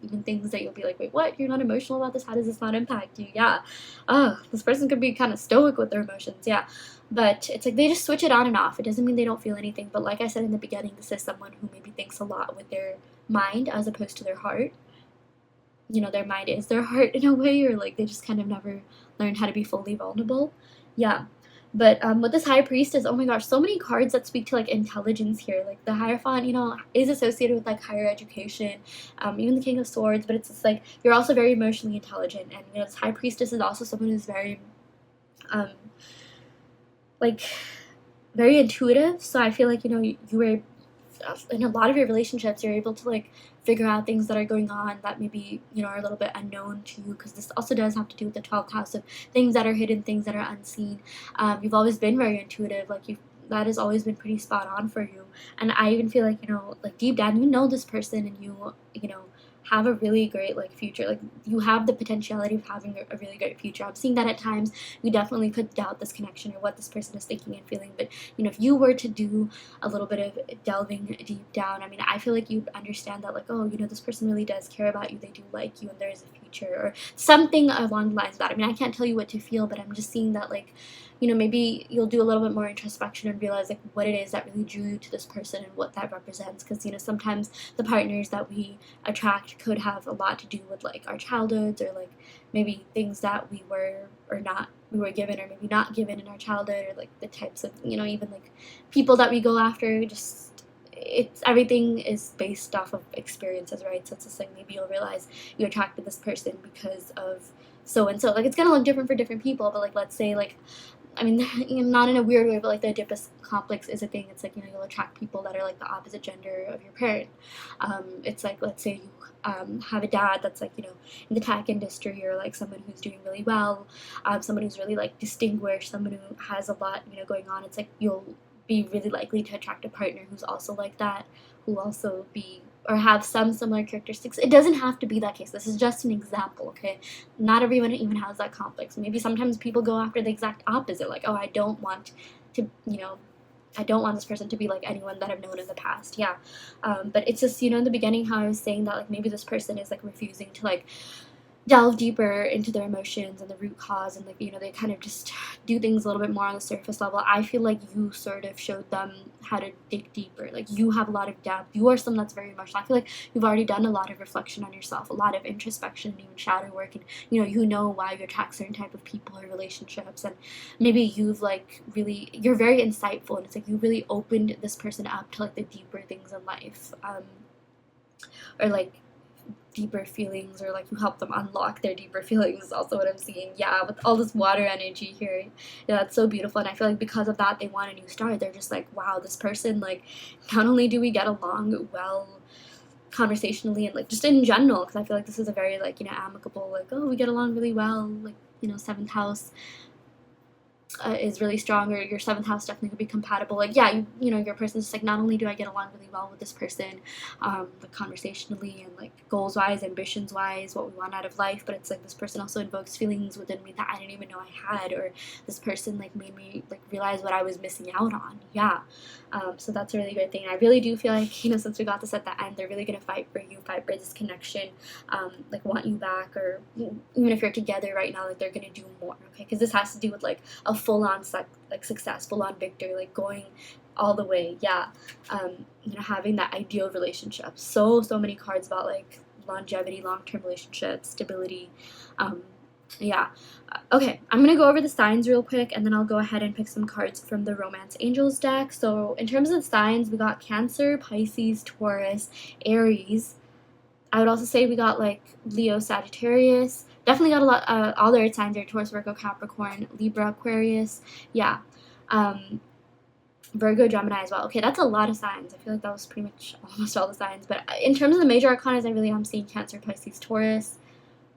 even things that you'll be like, wait, what? You're not emotional about this? How does this not impact you? Yeah. Oh, this person could be kind of stoic with their emotions. Yeah. But it's like they just switch it on and off. It doesn't mean they don't feel anything, but like I said in the beginning, this is someone who maybe thinks a lot with their mind as opposed to their heart. Their mind is their heart in a way, or like they just kind of never learned how to be fully vulnerable. Yeah. But with this High Priestess, oh my gosh, so many cards that speak to like intelligence here. Like the Hierophant, is associated with like higher education, even the King of Swords, but it's just like you're also very emotionally intelligent, and this High Priestess is also someone who's very like very intuitive. So I feel like, you were in a lot of your relationships, you're able to like figure out things that are going on that maybe, are a little bit unknown to you, because this also does have to do with the 12th house of things that are hidden, things that are unseen. You've always been very intuitive, like that has always been pretty spot on for you. And I even feel like, like deep down, this person, and you have a really great like future. Like you have the potentiality of having a really great future. I'm seeing that at times you definitely could doubt this connection or what this person is thinking and feeling, but if you were to do a little bit of delving deep down, I mean, I feel like you'd understand that like, oh, this person really does care about you, they do like you, and there is a future, or something along the lines of that. I mean, I can't tell you what to feel, but I'm just seeing that like you know, maybe you'll do a little bit more introspection and realize like what it is that really drew you to this person and what that represents. Because, you know, sometimes the partners that we attract could have a lot to do with like our childhoods, or like maybe things that we were or not we were given or maybe not given in our childhood, or like the types of, you know, even like people that we go after. Just, it's, everything is based off of experiences, right? So it's just like maybe you'll realize you attracted this person because of so and so. Like, it's gonna look different for different people, but like, let's say like, I mean, you know, not in a weird way, but like the Oedipus complex is a thing. It's like, you know, you'll attract people that are like the opposite gender of your parent. It's like, let's say you have a dad that's like, you know, in the tech industry, or like someone who's doing really well, someone who's really like distinguished, someone who has a lot, you know, going on. It's like you'll be really likely to attract a partner who's also like that, who also be or have some similar characteristics. It doesn't have to be that case. This is just an example, okay? Not everyone even has that complex. Maybe sometimes people go after the exact opposite, like, oh, I don't want to, you know, I don't want this person to be like anyone that I've known in the past. Yeah. But it's just, you know, in the beginning how I was saying that like maybe this person is like refusing to like delve deeper into their emotions and the root cause, and like, you know, they kind of just do things a little bit more on the surface level. I feel like you sort of showed them how to dig deeper. Like, you have a lot of depth. You are someone that's very emotional. I feel like you've already done a lot of reflection on yourself, a lot of introspection, and even shadow work, and you know why you attract certain type of people or relationships. And maybe you've like really, you're very insightful, and it's like you really opened this person up to like the deeper things in life, or like deeper feelings, or like you help them unlock their deeper feelings is also what I'm seeing. Yeah, with all this water energy here. Yeah, that's so beautiful. And I feel like because of that, they want a new start. They're just like, wow, this person, like, not only do we get along well conversationally and like just in general, because I feel like this is a very like, you know, amicable, like, oh, we get along really well, like, you know, seventh house is really strong, or your seventh house definitely could be compatible. Like, yeah, you know, your person's just like, not only do I get along really well with this person, like conversationally and like goals wise, ambitions wise, what we want out of life, but it's like this person also invokes feelings within me that I didn't even know I had, or this person like made me like realize what I was missing out on. Yeah. So that's a really great thing. I really do feel like, you know, since we got this at the end, they're really gonna fight for you, fight for this connection, like want you back, or even if you're together right now, like they're gonna do more. Okay, because this has to do with like a full-on like success, full-on victory, like going all the way. Yeah. You know, having that ideal relationship. So many cards about like longevity, long-term relationships, stability. Yeah. Okay, I'm gonna go over the signs real quick, and then I'll go ahead and pick some cards from the Romance Angels deck. So in terms of signs, we got Cancer, Pisces, Taurus, Aries. I would also say we got like Leo, Sagittarius. Definitely got a lot. All the earth signs are Taurus, Virgo, Capricorn, Libra, Aquarius. Yeah. Virgo, Gemini as well. Okay, that's a lot of signs. I feel like that was pretty much almost all the signs. But in terms of the major arcanas, I really am seeing Cancer, Pisces, Taurus,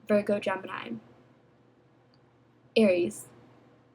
Virgo, Gemini, Aries,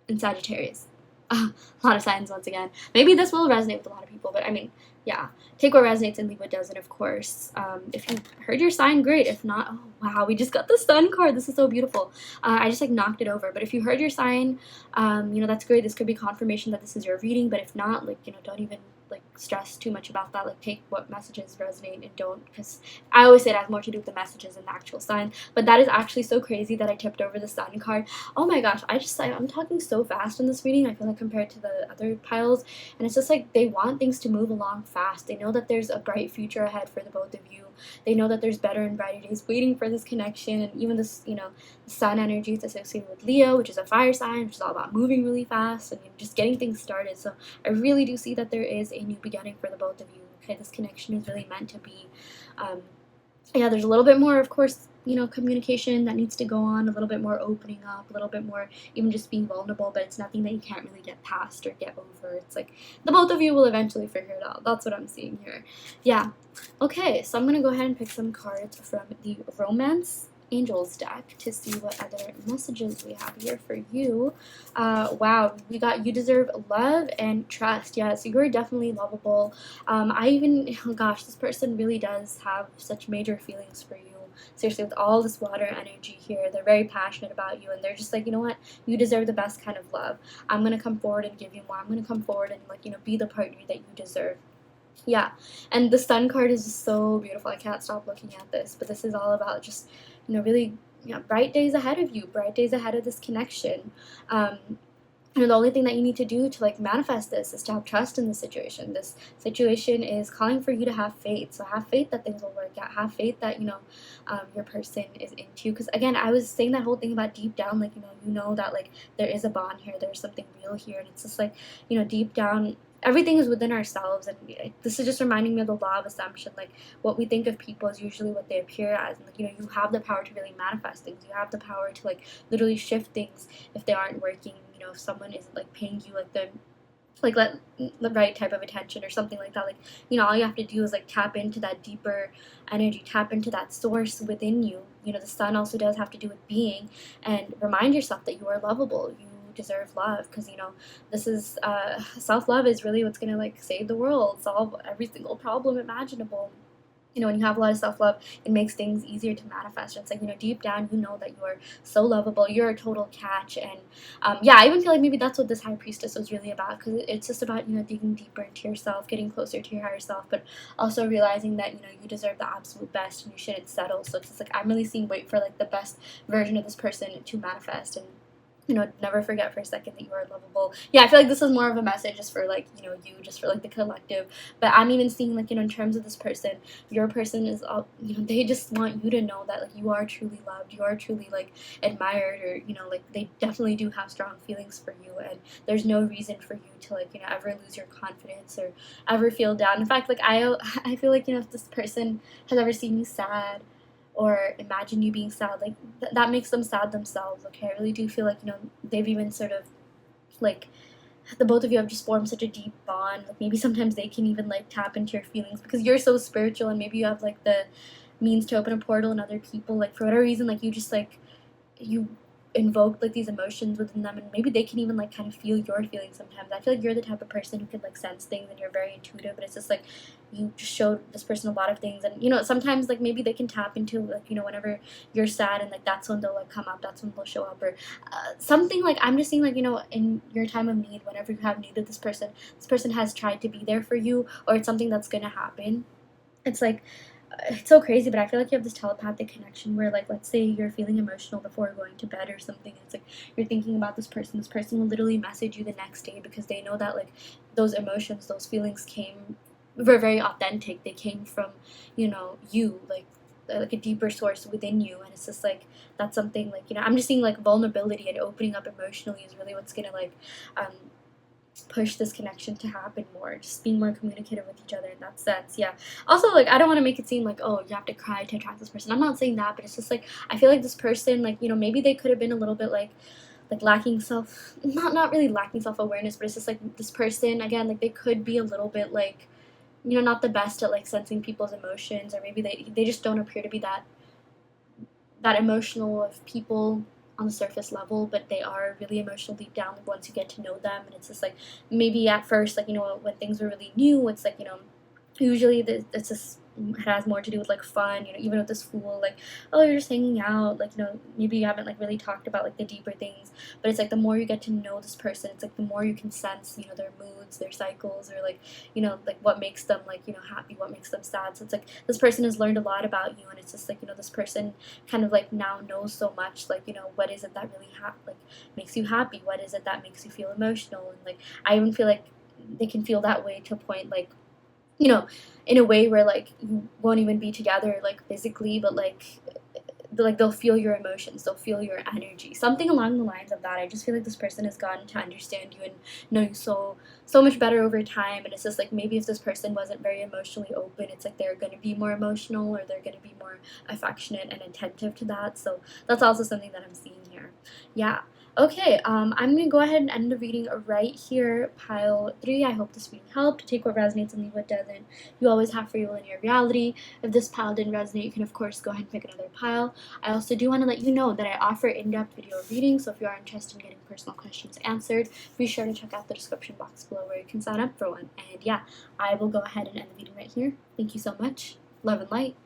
and Sagittarius. A lot of signs once again. Maybe this will resonate with a lot of people, but I mean, yeah, take what resonates and leave what doesn't, of course. If you heard your sign, great. If not, oh wow, we just got the Sun card. This is so beautiful. I just like knocked it over. But if you heard your sign, you know, that's great. This could be confirmation that this is your reading. But if not, like, you know, don't even like stress too much about that. Like, take what messages resonate and don't, because I always say it has more to do with the messages than the actual sign. But that is actually so crazy that I tipped over the Sun card. Oh my gosh, I'm talking so fast in this reading, I feel like, compared to the other piles. And it's just like they want things to move along fast. They know that there's a bright future ahead for the both of you. They know that there's better and brighter days waiting for this connection. And even this, you know, the Sun energy is associated with Leo, which is a fire sign, which is all about moving really fast and, you know, just getting things started. So I really do see that there is a new beginning for the both of you. Okay, this connection is really meant to be. Yeah, there's a little bit more, of course, you know, communication that needs to go on, a little bit more opening up, a little bit more even just being vulnerable, but it's nothing that you can't really get past or get over. It's like the both of you will eventually figure it out. That's what I'm seeing here. Yeah. Okay, so I'm going to go ahead and pick some cards from the Romance Angels deck to see what other messages we have here for you. Wow, we got you deserve love and trust. Yes, you are definitely lovable. I even, oh gosh, this person really does have such major feelings for you. Seriously, with all this water energy here, they're very passionate about you, and they're just like, you know what, you deserve the best kind of love. I'm gonna come forward and give you more. I'm gonna come forward and, like, you know, be the partner that you deserve. Yeah, and the Sun card is just so beautiful. I can't stop looking at this, but this is all about just, you know, really, you know, bright days ahead of you, bright days ahead of this connection. the only thing that you need to do to like manifest this is to have trust in the situation. This situation is calling for you to have faith. So have faith that things will work out. Have faith that your person is into you. Because again, I was saying that whole thing about deep down, like you know that like there is a bond here. There's something real here, and it's just like deep down. Everything is within ourselves, and this is just reminding me of the law of assumption. Like what we think of people is usually what they appear as, and like you have the power to really manifest things. You have the power to like literally shift things if they aren't working. If someone isn't like paying you like the right type of attention or something like that, like all you have to do is like tap into that deeper energy, tap into that source within you. The sun also does have to do with being, and remind yourself that you are lovable. You deserve love, because this is self-love is really what's gonna like save the world, solve every single problem imaginable. When you have a lot of self-love, it makes things easier to manifest. It's like, deep down, you know that you are so lovable. You're a total catch. And yeah, I even feel like maybe that's what this high priestess was really about, because it's just about, digging deeper into yourself, getting closer to your higher self, but also realizing that, you deserve the absolute best and you shouldn't settle. So it's just like, I'm really seeing wait for like the best version of this person to manifest. And never forget for a second that you are lovable. Yeah, I feel like this is more of a message just for like, you, just for like the collective. But I'm even seeing like, in terms of this person, your person is all, they just want you to know that like you are truly loved, you are truly like admired, or, like they definitely do have strong feelings for you. And there's no reason for you to like, ever lose your confidence or ever feel down. In fact, like I feel like, if this person has ever seen you sad, or imagine you being sad, like that makes them sad themselves. Okay, I really do feel like they've even sort of like the both of you have just formed such a deep bond. Like maybe sometimes they can even like tap into your feelings because you're so spiritual, and maybe you have like the means to open a portal in other people. Like for whatever reason, like you just like you invoke like these emotions within them, and maybe they can even like kind of feel your feelings sometimes. I feel like you're the type of person who can like sense things, and you're very intuitive, but it's just like you just showed this person a lot of things. And sometimes like maybe they can tap into like whenever you're sad, and like that's when they'll like come up, that's when they'll show up, or something. Like I'm just seeing like in your time of need, whenever you have needed this person has tried to be there for you, or it's something that's gonna happen. It's like it's so crazy, but I feel like you have this telepathic connection where, like, let's say you're feeling emotional before going to bed or something. It's like you're thinking about this person. This person will literally message you the next day because they know that, like, those emotions, those feelings were very authentic. They came from, you, like a deeper source within you. And it's just like that's something like I'm just seeing like vulnerability and opening up emotionally is really what's gonna like push this connection to happen more, just being more communicative with each other in that sense. Yeah, also like I don't want to make it seem like, oh, you have to cry to attract this person. I'm not saying that, but it's just like I feel like this person, like maybe they could have been a little bit like lacking not really lacking self-awareness, but it's just like this person again, like they could be a little bit like not the best at like sensing people's emotions, or maybe they just don't appear to be that emotional of people on the surface level, but they are really emotional deep down once you get to know them. And it's just like maybe at first, like when things were really new, it's like usually it's just it has more to do with like fun, even with the school, like, oh, you're just hanging out, like maybe you haven't like really talked about like the deeper things. But it's like the more you get to know this person, it's like the more you can sense their moods, their cycles, or like like what makes them like happy, what makes them sad. So it's like this person has learned a lot about you, and it's just like this person kind of like now knows so much, like what is it that really like makes you happy, what is it that makes you feel emotional. And like I even feel like they can feel that way to a point, like in a way where like you won't even be together like physically, but like they'll feel your emotions, they'll feel your energy, something along the lines of that. I just feel like this person has gotten to understand you and know you so much better over time. And it's just like maybe if this person wasn't very emotionally open, it's like they're going to be more emotional, or they're going to be more affectionate and attentive to that. So that's also something that I'm seeing here. Yeah. Okay, I'm going to go ahead and end the reading right here, pile 3. I hope this reading helped. Take what resonates and leave what doesn't. You always have free will in your reality. If this pile didn't resonate, you can, of course, go ahead and pick another pile. I also do want to let you know that I offer in-depth video readings, so if you are interested in getting personal questions answered, be sure to check out the description box below where you can sign up for one. And yeah, I will go ahead and end the video right here. Thank you so much. Love and light.